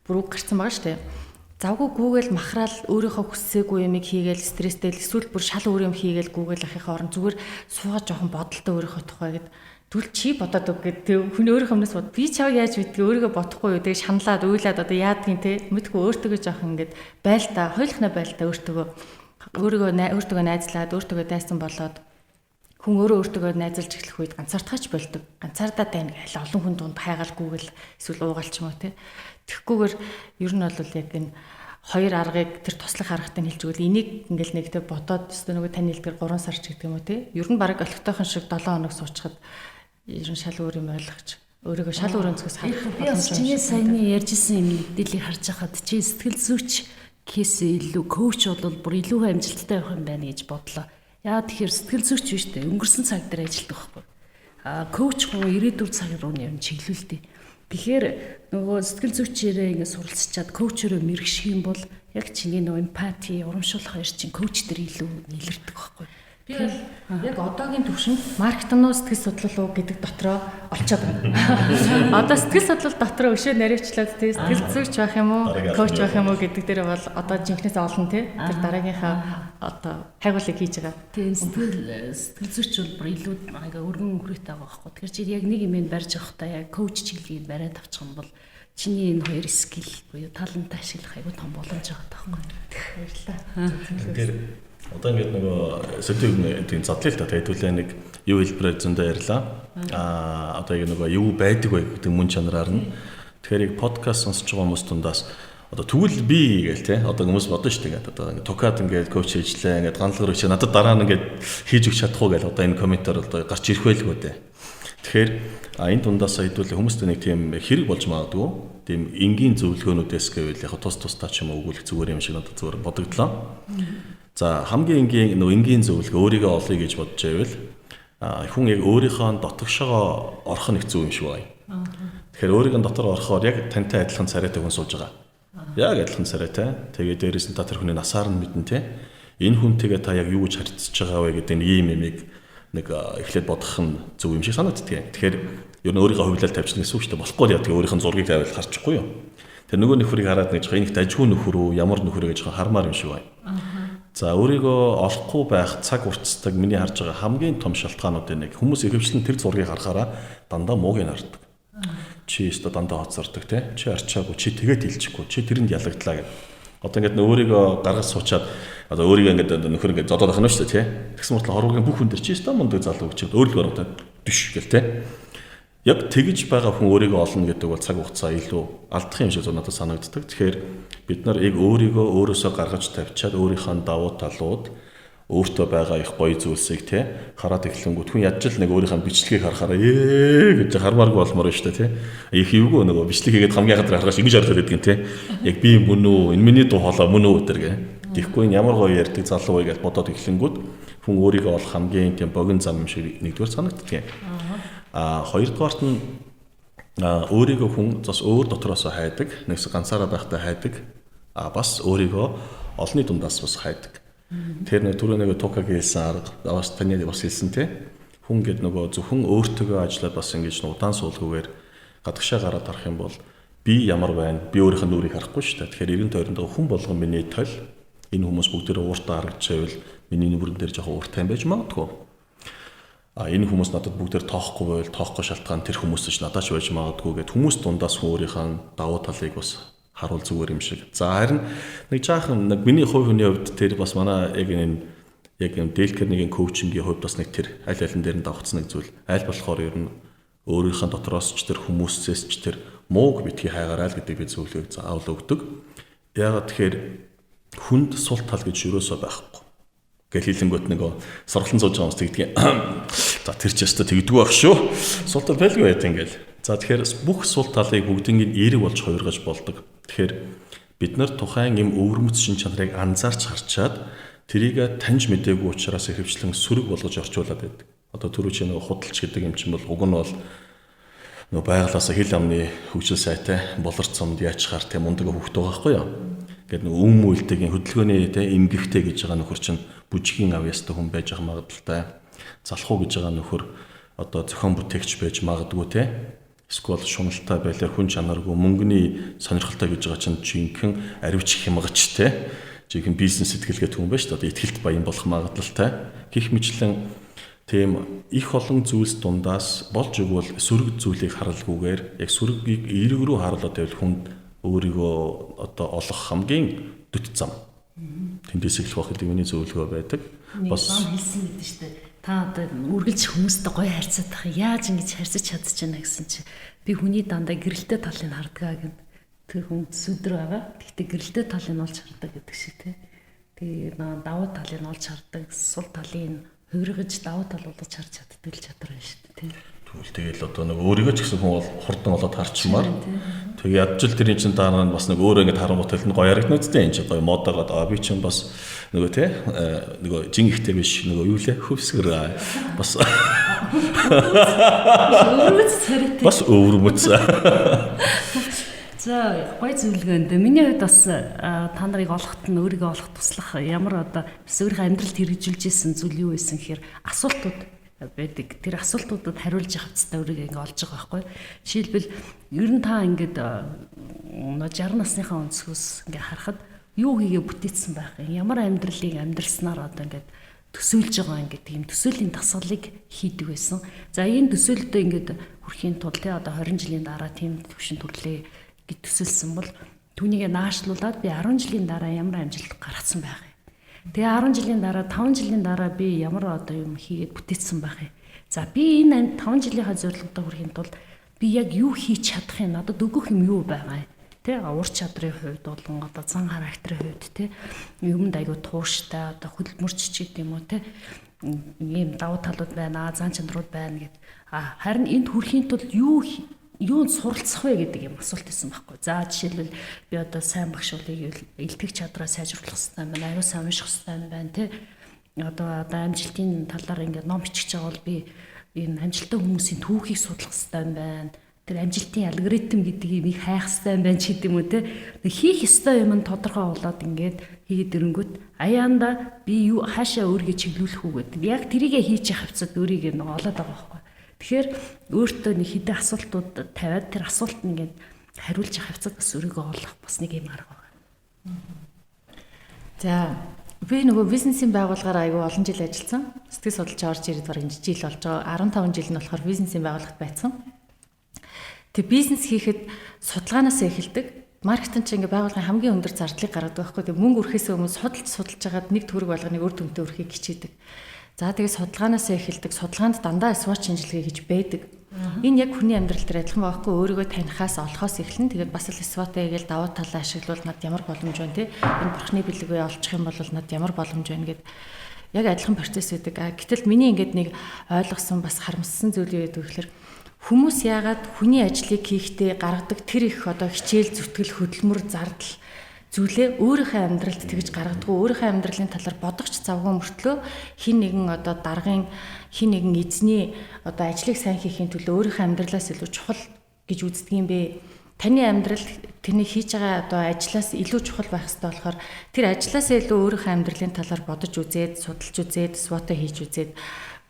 S3: бүр үг гарцсан байгаа шүү дээ. Завгүй гүүгээл махраал өөрийнхөө хүссээгүй юмыг хийгээл стресстэй эсвэл бүр шал өөр юм хийгээл гүүгээл ахихаа орон зүгээр суугаад жоохон бодолтой өөрийнхөө тухай гэд түл чи бодоод өг гэд хүн өөрийнхөө өмнөөс бод би чав яаж мэдгийг өөрийгөө бодохгүй юу тэгээ шаналаад уйлаад одоо яадгийн те мэдгүй өөртөө жоохон ингээд байлтаа хойлохна байлтаа өөртөө найзлаад өөртөө дайсан болоод хүн өөртөө найзалж эхлэх үед ганцаардахч болдог ганцаардаа тань гээл олон хүн дунд хайгаал гүүгээл эсвэл уугаалч юм уу те тэгхгүйгээр ер нь бол яг энэ 2 аргыг тэр туслах аргатай хэлж өгвөл энийг ингээл нэгтэй бодоод өстө нөгөө тань хэлдгэр 3 сар ч гэдэг юм уу те ер нь баг олигтойхон шиг 7 хоног суучхад ер нь шал өөр юм ойлгож өөрийгөө шал өөр өнцгөөс харах
S2: би бас чиний саяны ярьжсэн юм мэдээллийг харж байхад чи сэтгэл зүйч кейс илүү коуч бол бүр илүү амжилттай явах юм байна гэж бодлоо. Яа тэгэхээр сэтгэл зүйч биш үү өнгөрсөн цаг дээр ажилладаг байхгүй. Коуч гоо ирээдүйн цаг руу юм чиглүүлдэг. Тэгэхээр нөгөө сэтгэл зүйчээрээ ингэ суралцчаад коучороо мэрэгших юм бол яг чиний нөгөө эмпати, урамшуулах хоёр чинь коуч дээр илүү нийлэрдэг байхгүй.
S3: Би яг одоогийн төвшөнд маркетинг уу сэтгэл судлал уу гэдэг дотроо олцоод байна. Одоо сэтгэл судлал дотроо өшөө наривчлаад тий сэтгэл зүйч байх юм уу, коуч байх юм уу гэдэг дээр бол одоо жинхнээс олон тий тэр дараагийнхаа одоо хайгуулыг хийж байгаа.
S2: Тийм сэтгэл зүйч бол бүр илүү ингээ өргөн өнгөрөөтэй байгаа байхгүй. Тэгэхээр чи яг нэг юм барьж авахдаа яг коуч чиглэлийг бариад авчих юм бол чиний энэ 2 скил буюу талант ашиглах айгүй том боломж байгаа таахгүй.
S3: Баярлалаа.
S1: Одоо ингээд нөгөө сэдвийн тийм задлал та хэдүүлээ нэг юу хэлбэрээр зөндөө ярьлаа. Одоо яг нөгөө юу байдаг вэ гэдэг мөн чанараар нь. Тэгэхээр яг подкаст сонсож байгаа хүмүүс дундаас одоо тэгвэл би гээл те одоо хүмүүс бодно шүү дээ. Одоо ингээд токад ингээд коуч хийжлээ ингээд гандлгар өчөө надад дараа нь ингээд хийж өгч чадахгүй гээл одоо энэ комментар одоо гарч ирэх байлгүй дээ. Тэгэхээр энэ дундаас хэдүүлээ хүмүүст нэг тийм хэрэг болж магадгүй. Тийм энгийн зөвлөгөөнүүдээс гэвэл яг тус-тустай ч юм уу өгүүлэх зүгээр юм шиг надад зүгээр бодогдлоо. За хамгийн энгийн зөвлөгөө өөрийгөө олъё гэж бодож байвал хүн яг өөрийнхөө дотгошоо орох нь их зөв юм шиг байна. Тэгэхээр өөрийгөө дотор орохоор яг тантай адилхан царайтай хүн сууж байгаа. Яг адилхан царайтай. Тэгээ дээрээс нь та тэр хүний насаар нь мэднэ те. Энэ хүнтэйгээ та яг юу гэж харьцаж байгаа вэ гэдэг ийм юмыг нэг эхлээд бодох нь зөв юм шиг санагддаг. Тэгэхээр ер нь өөрийгөө хувьлал тавьчихна гэсэн үг шүү дээ. Болохгүй яа тэгээ өөрийнх нь зургийг тавиад харчихгүй юу. Тэр нөгөө нөхрийг хараад нэг жоо энийх дажгүй нөхөр үү, ямар нөхөр гэж хармаар юм шиг байна. За өөрийгөө олохгүй байх цаг уртцдаг миний харж байгаа хамгийн том шалтгаануудын нэг хүмүүс ихэвчлэн тэр зургийг харахаараа дандаа мууг нь хардаг. Чи өөртөө дандаа хоцордог те. Чи арчаагүй, чи тэгээд хилчихгүй, чи тэрэнд ялагдлаа гэх. Одоо ингээд өөрийгөө гаргаж суучаад одоо өөрийгөө ингээд нөхөр ингээд зодоод ахна шүү дээ тий. Тэгсэн мэт хорвогийн бүх хүн дээр чи өөртөө мундаг залуу гэж өөрөлдөө орохтой дэш гэл тий. Яг тэгж байгаа хүн өөрийгөө олно гэдэг бол цаг хугацаа илүү алдах юм шиг надад санагддаг. Тэгэхээр бид нар яг өөрийгөө өөрөөсөө гаргаж тавьчаад өөрийнхөө давуу талууд өөртөө байгаа их гоё зүйлсийг тий хараад эхлэнгүүт хүн ядж л нэг өөрийнхөө бичлэгийг харахаараа гэж хармааргүй болмоор шүү дээ тий. Их эвгүй нөгөө бичлэг хийгээд хамгийн гадар харахаас ингэж хараад байдаг юм тий. Яг би мөн үү энэ миний дуу хоолой мөн үү гэдэг. Тэгэхгүй ямар гоё ярьдаг залуу вэ гэж бодоод эхлэнгүүт хүн өөрийгөө олох хамгийн тийм богино зам юм шиг нэгдүгээр санагддаг. Хоёрдугаарт нь өөрийгөө хүн бас өөр дотроос хайдаг, нэгс ганцаараа байхдаа хайдаг. Бас өөрийгөө олонний дундаас бас хайдаг. Тэр нэг түрүү нэг токагийн хэлсэн арга бас таны бас хэлсэн тий. Хүн гээд нөгөө зөвхөн өөртөө ажиллаад бас ингэж удаан суулгуугаар гадагшаа гараад арах юм бол би ямар байна? Би өөрийнх нь нүрийг харахгүй шүү дээ. Тэгэхээр эргэн тойрондоо хүн болгон миний тол энэ хүмүүс бүгдээрээ ууртаа харагдж байвал миний нүрэн дээр жоохон ууртай юм байж магадгүй. Энэ хүмүүс надад бүгдээр тоохгүй байвал тоохгүй шалтгаан тэр хүмүүс ч надад ч байж магадгүй гэд хүмүүс дундаас өөрийнхөө давуу талыг бас харуул зүгээр юм шиг. За харин нэг жаахан нэг миний хувь хүний хувьд тэр бас манай яг юм дэлгэрнийгийн коучингийн хувьд бас нэг тэр аль алин дээр нь давхцсан нэг зүйл. Аль болохоор ер нь өөрийнхөө дотроос ч тэр хүмүүсээс ч тэр мууг битгий хайгаарай л гэдэг би зөвлөгөөг заавал өгдөг. Яагаад тэгэхээр хүнд сул тал гэж юусоо байхгүй. Гэл хилэнгөт нэг сургалтын сууж байгаа хүмүүс тэгдэг. За тэр ч ястаа тэгдэггүй байх шүү. Сул тал байлгүй байт ингээл. За тэгэхээр бүх сул талыг бүгднийг эерэг болж хувиргаж болдог. Тэгэхээр бид нар тухайн юм өвөрмөц шин чанарыг анзаарч харчаад тэрийг таньж мэдээгүй учраас ихэвчлэн сөрөг болгож орчуулад байдаг. Одоо түрүү чи нэг худалч гэдэг юм чинь бол уг нь бол нөгөө байгалаасаа хил амны хөгжил сайтай болорч цомд яачаар тийм мундаг хөвгт байгаа байхгүй юу? Гэт нэг өм үйлтэйгийн хөдөлгөөний тэ эмгэгтэй гэж байгаа нөхөр чинь бүжгийн авьяастай хүн байж байгаа магадaltaй. Залхуу гэж байгаа нөхөр одоо зохион бүтээгч байж магадгүй те. Эсвэл шуналтай байлаа хүн чанаргүй мөнгөний сонирхолтой гэж байгаа чинь жинхэнэ аривч хямгач те. Жинхэнэ бизнес сэтгэлгээ хүн байж та одоо ихтгэлт баян болох магадaltaй. Гэх мэтлэн тийм их олон зүйлс дундаас болж өгвөл сөрөг зүйлийг харалгүйгээр яг сөрөгийг эерэг рүү харуулад байвал хүнд өөрийгөө одоо олох хамгийн дөт зам. Тэндээс эхлэх байх гэдэг миний зөвлөгөө байдаг.
S2: Бас хэлсэн гэдэг шүү дээ. Та одоо үргэлж хүмүүстэй гоё харьцаад байх яаж ингэж харьцаж чадчихна гэсэн чи би хүний дандаа гэрэлтэй талыг хардгаа гэн. Тэр хүн сүдэр байгаа. Гэхдээ гэрэлтэй талыг олж хардаг гэдэг шиг тий. Тэгээ давуу талыг олж хардаг, сул талыг хувиргаж давуу тал болгож харж чаддаг л чадвар байна шүү дээ тий.
S1: Тэгэл одоо нэг өөрийгөө ч гэсэн хүн бол хурдан болоод харчмаар. Тэгээ ядчил тэрийн чинь дараа нь бас нэг өөрөө ингэж харангуут л гоё харагднуудтай энэ чинь гоё модогоод би чинь бас нөгөө те нөгөө жин ихтэй биш нөгөө юу лээ хөвсгөр бас бас өвөрмөц.
S2: За гоё зөвлөгөөнд миний хувьд бас та нарыг олохт нь өөрийгөө олох туслах ямар одоо өөрийнхөө амьдралд хэрэгжүүлж исэн зүйл юу байсан гэхээр асуултууд байдаг. Тэр асуултуудад хариулж явцдаа өөрийгөө ингэ олж байгаа байхгүй. Жишээлбэл ер нь та ингээд 60 насныхаа өнцгөөс ингээ харахад юу хийгээ бүтээсэн байх юм. Ямар амьдралыг амьдралснаар одоо ингээд төсөөлж байгаа ингээд тийм төсөөлийн дасгалыг хийдэг байсан. За энэ төсөөлөлдөө ингээд хүрэхийн тулд те одоо 20 жилийн дараа тийм төвшин төрлөө гэж төсөөлсөн бол түүнийгээ наашлуулад би 10 жилийн дараа ямар амжилт гаргацсан байх. Тэгээ 10 жилийн дараа 5 жилийн дараа би ямар одоо юм хийгээд бүтээсэн байх юм. За би энэ 5 жилийнхаа зорилгодоо хүрэхийн тулд би яг юу хийж чадах юм надад өгөх юм юу байгаа юм. Тэ ур чадрын хувьд болон одоо зан характерын хувьд тэ юмд айгу тууштай одоо хөдөлмөрч ч гэдэг юм уу тэ ийм давуу талууд байна, зан чанарууд байна гэд. Харин энд хүрэхийн тулд юунд суралцах вэ гэдэг юм асуулт байсан байхгүй. За жишээлбэл би одоо сайн багш уулыг илтгэх чадраа сайжруулах хэрэгтэй юм байна. Аюу сайн унших хэрэгтэй юм байна тий. Одоо амжилтын талаар ингээд ном бичих байгаа бол би энэ амжилттай хүмүүсийн түүхийг судлах хэрэгтэй юм байна. тэр амжилтын алгоритм гэдэг юм их хайх хэрэгтэй байна ч гэдэм үү те. Хийх ёстой юм нь тодорхой болоод ингээд хийгээд ирэнгүүт аяанда би юу хаашаа өөрийгөө чиглүүлэх үү гэдэг. Яг тэрийгэ хийж явцад өөрийгөө нэг олоод байгаа байхгүй. Тэгэхээр өөртөө нэг хэдэн асуултууд тавиад тэр асуулт ингээд хариулж явцад бас өөрийгөө олох бас нэг юм арга байна.
S3: За би нөгөө бизнесийн байгууллагаар аягүй олон жил ажилласан. Сэтгэл судлаач орж ирээд бараг жил болж байгаа. 15 жил нь болохоор бизнесийн байгууллагт байсан. Тэг бизнес хийхэд судалгаанаас эхэлдэг. Маркетинг чинь ингээ байгууллагын хамгийн өндөр зардлыг гаргадаг байхгүй. Тэг мөнгө өрөхөөс өмнө судалж хагаад нэг төгрөг болгоныг үр дүнтэй өрөхийг хичээдэг. За тэгээд судалгаанаас эхэлдэг. Судалгаанд дандаа SWOT шинжилгээ хийж байдаг. Энэ яг хүний амьдрал дээр адилхан байхгүй. Өөрийгөө танихаас олохоос эхэлнэ. Тэгээд бас л SWOT-ийг л давуу талаа ашиглавал над ямар боломж байна те. Энэ бурхны бэлэгээ олчих юм бол над ямар боломж байна гэд яг адилхан процесс үүдэг. Гэтэл миний ингээд нэг ойлгосон бас харамссан зүйл юу гэдэг вэ гэхээр хүмүүс яагаад хүний ажлыг хийхдээ гаргадаг тэр их одоо хичээл зүтгэл хөдөлмөр зардал зүйлээ өөрийнхөө амьдралд тэгж гаргадаг. Өөрийнхөө амьдралын талаар бодогч завгүй мөртлөө хин нэгэн одоо даргын хин нэгэн эзний одоо ажлыг сайн хийхин төлөө өөрийнхөө амьдралаас илүү чухал гэж үздэг юм бэ. Таны амьдрал тэрний хийж байгаа одоо ажлаас илүү чухал байх хэрэгтэй болохоор тэр ажлаас илүү өөрийнхөө амьдралын талаар бодож үзээд, судалж үзээд, SWOT хийж үзээд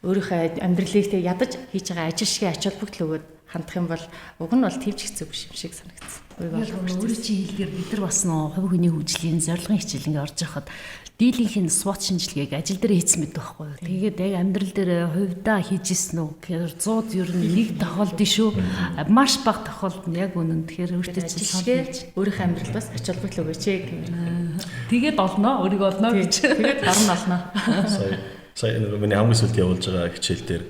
S3: өөрийнхөө амьдралыг тэг ядаж хийж байгаа ажил шиг ач холбогдол өгөөд хандах юм бол уг нь бол төвч хэцүү биш юм шиг санагдсан.
S2: Өөрийн чинь хэлгээр бид нар бас нөө хувь хүний хөгжлийн зорилгын хичээл ингээ орж байхад дийлийнх нь SWOT шинжилгээг ажил дээр хийсэн мэт байхгүй юу. Тэгээд яг амьдрал дээр хувьдаа хийжсэн үү гэхээр 100 ер нь нэг тохиолдсон шүү. Маш бага тохиолдол нь яг үнэн. Тэгэхээр өөртөө чинь
S3: өөрийнхөө амьдралд бас ач холбогдол өгөөч гэмээр.
S2: Тэгээд олноо, өөрийгөө олноо гэж.
S3: Тэгээд гарна олноо.
S1: Сая миний хамгийн сүүлд явуулж байгаа хичээл дээр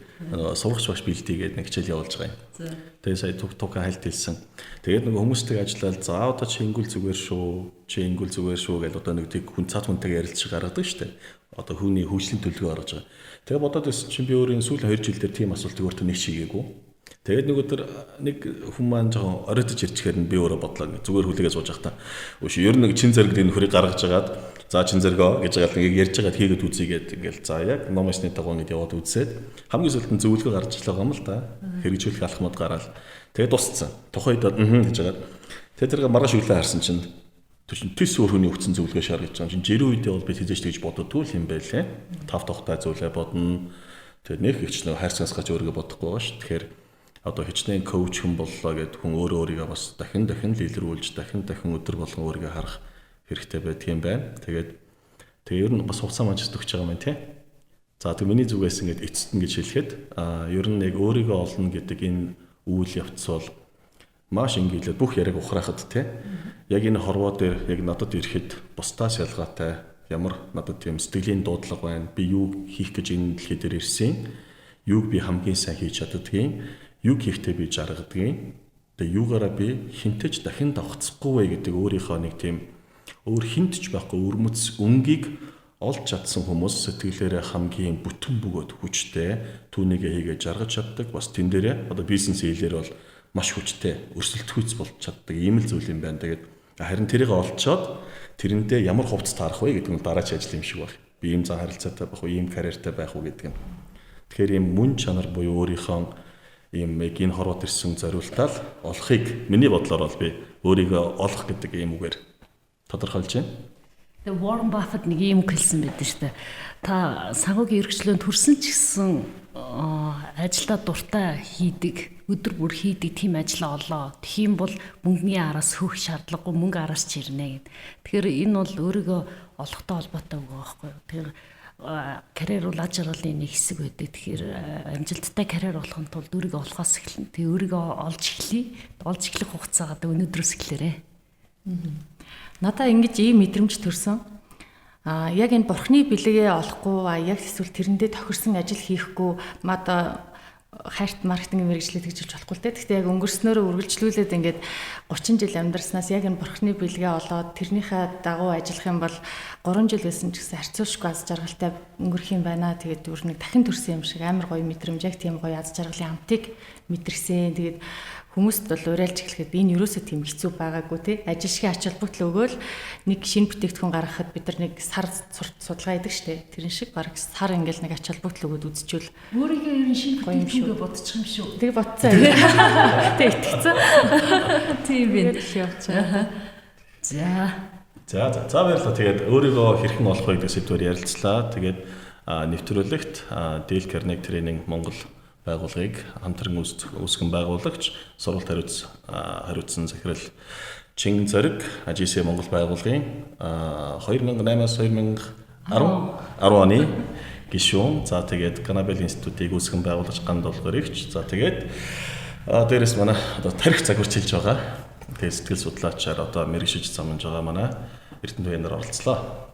S1: сургагч багш бэлтий гэдэг нэг хичээл явуулж байгаа юм. Тэгээ сая тука хайлт хэлсэн. Тэгээд нөгөө хүмүүстэй ажиллаад за одоо чи ингүүл зүгээр шүү гэж одоо нэг тэг хүн цаад хүнтэйгээ ярилцж гаргадаг шүү дээ. Одоо хүний хөгжлийн төлөвлөгөө орж байгаа. Тэгээ бодоод байсан чинь би өөрийн сүүлийн 2 жил дээр тийм асуултыг өөртөө нэг чигээгүй. Тэгээд нөгөө төр нэг хүн маань жоохон оройтож ирчихээр нь би өөрөө бодлоо зүгээр хүлээгээ сууж байхдаа өөш ер нь Чинзориг энэ хөрийг гаргаж агаад за Чинзоригоо гэж байгаа л ярьж байгаад хийгээд үзьгээд ингээл за яг номосны дагуу ингэж яваад үзээд хамгийн сүүлд нь зөвлөгөө гарч ирлээ юм л да хэрэгжүүлэх алхмууд гараад тэгээд дууссан тухайд гэж агаад тэгээд тэргээ маргааш өглөө харсан чинь төс өөр хүний өгсөн зөвлөгөө шаар гэж байгаа чинь жирийн үедээ бол би тэжээж тэгж боддоггүй юм байлээ тав тухтай зүйлээ бодно тэгээд нэг ихч нэг хайрцагаас гаж өөрийгөө бодохгүй байгаа ш тэгэхээр одоо хичнээн коуч хүн боллоо гэд хүн өөрийгөө бас дахин лилрүүлж дахин өдөр болгон өөрийгөө харах хэрэгтэй байдаг юм байна. Тэгээд ер нь бас хугацаа маань өгч байгаа юм тий. За тэг миний зүгээс ингэж эцэстэн гэж хэлэхэд ер нь нэг өөрийгөө олно гэдэг энэ үйл явц бол маш инgiйлээд бүх яриаг ухраахад тий. Яг энэ хорвоо дээр яг надад ирэхэд бусдаас ялгаатай ямар надад тийм сэтгэлийн дуудлага байна. Би юу хийх гэж энэ дэлхий дээр ирсэн. Юуг би хамгийн сайн хийж чаддгийг юг хийхдээ би жаргадгийг тэгээ юугаараа би хинтэж дахин давхцахгүй вэ гэдэг өөрийнхөө нэг тийм өөр хинтж байхгүй өрмөц өнгийг олж чадсан хүмүүс сэтгэлээрээ хамгийн бүтэн бөгөөд хүчтэй түүнийгээ хийгээ жаргаж чаддаг бас тэн дээрээ одоо бизнес хийлээр бол маш хүчтэй өрсөлдөхүйц болж чаддаг ийм л зүйл юм байна. Тэгээд харин тэрийг олцоод тэрэндээ ямар хувцас таарах вэ гэдэг нь дараач ажил юм шиг байна. Би ийм зан харилцаатай байх уу, ийм карьертай байх уу гэдэг нь. Тэгэхээр ийм мөн чанар буюу өөрийнхөө ийм энэ хорвоод ирсэн зориултал олохыг миний бодлоор бол би өөрийгөө олох гэдэг ийм үгээр тодорхойлж байна.
S2: Тэгээ Warren Buffett нэг ийм үг хэлсэн байдаг шүү дээ. Та санхүүгийн эрхчлөөнд төрсөн ч гэсэн ажилдаа дуртай хийдэг, өдөр бүр хийдэг тийм ажлаа олоо. Тэгхийн бол мөнгөний араас хөөх шаардлагагүй мөнгө араас ч ирнэ гэд. Тэгэхээр энэ бол өөрийгөө олохтой холбоотой үг байхгүй юу? Тэгэхээр карьер бол аж аргалын нэг хэсэг байдаг. Тэгэхээр амжилттай карьер болохын тулд өөрийгөө олохоос эхэлнэ. Тэгээ өөрийгөө олж эхлэх хугацаагаа өнөөдрөөс эхлээрэй.
S3: Надаа ингэж ийм мэдрэмж төрсөн. Яг энэ бурхны бэлэгээ олохгүй, яг эсвэл тэрэндээ тохирсон ажил хийхгүй, мада хайрт маркетингийн мэргэжлээд гэж хэлж болохгүй л дээ. Гэхдээ яг өнгөрснөөрөө үргэлжлүүлээд ингээд 30 жил амьдрснаас яг энэ бурхны бэлгээ олоод тэрнийхээ дагуу ажиллах юм бол 3 жил байсан ч гэсэн харьцуулшгүй аз жаргалтай өнгөрөх юм байна. Тэгээд өөр нэг дахин төрсэн юм шиг амар гоё мэдрэмж, яг тийм гоё аз жаргалын амтыг мэдэрсэн. Тэгээд хүмүүст бол уриалж эхлэхэд энэ юусоо тийм хэцүү байгаагүй тий. Ажил шиг ач холбогдол өгөөл нэг шинэ бүтээгдэхүүн гаргахад бид нар нэг сар судалгаа хийдэг штэ. Тэрэн шиг баг сар ингээл нэг ач холбогдол өгөөд үзчихвэл
S2: өөрийгөө ер нь шинэ бүтээгдэхүүнгээ бодчих юм шүү.
S3: Тэг бодцоо. Тэг итгэцэн. Тийм байх явцгаа.
S2: За
S1: баярлалаа. Тэгээд өөрийгөө хэрхэн олох вэ гэдэг сэдвээр ярилцлаа. Тэгээд нэвтрүүлэгт Дээл Carnegie тренинг Монгол байгууллагыг хамтран үүсгэн байгуулагч сургалт хариуцсан захирал Э.Чинзориг JCI Монгол байгууллагын 2008-аас 2010 оны гишүүн. За тэгээд Ганабелл Институтийг үүсгэн байгуулагч П.Гандолгорч. За тэгээд дээрээс манай одоо тарих загварч хэлж байгаа. Тэгээд сэтгэл судлаачаар одоо мэргэшиж замнаж байгаа манай Эрдэнэтуяа нар оролцлоо.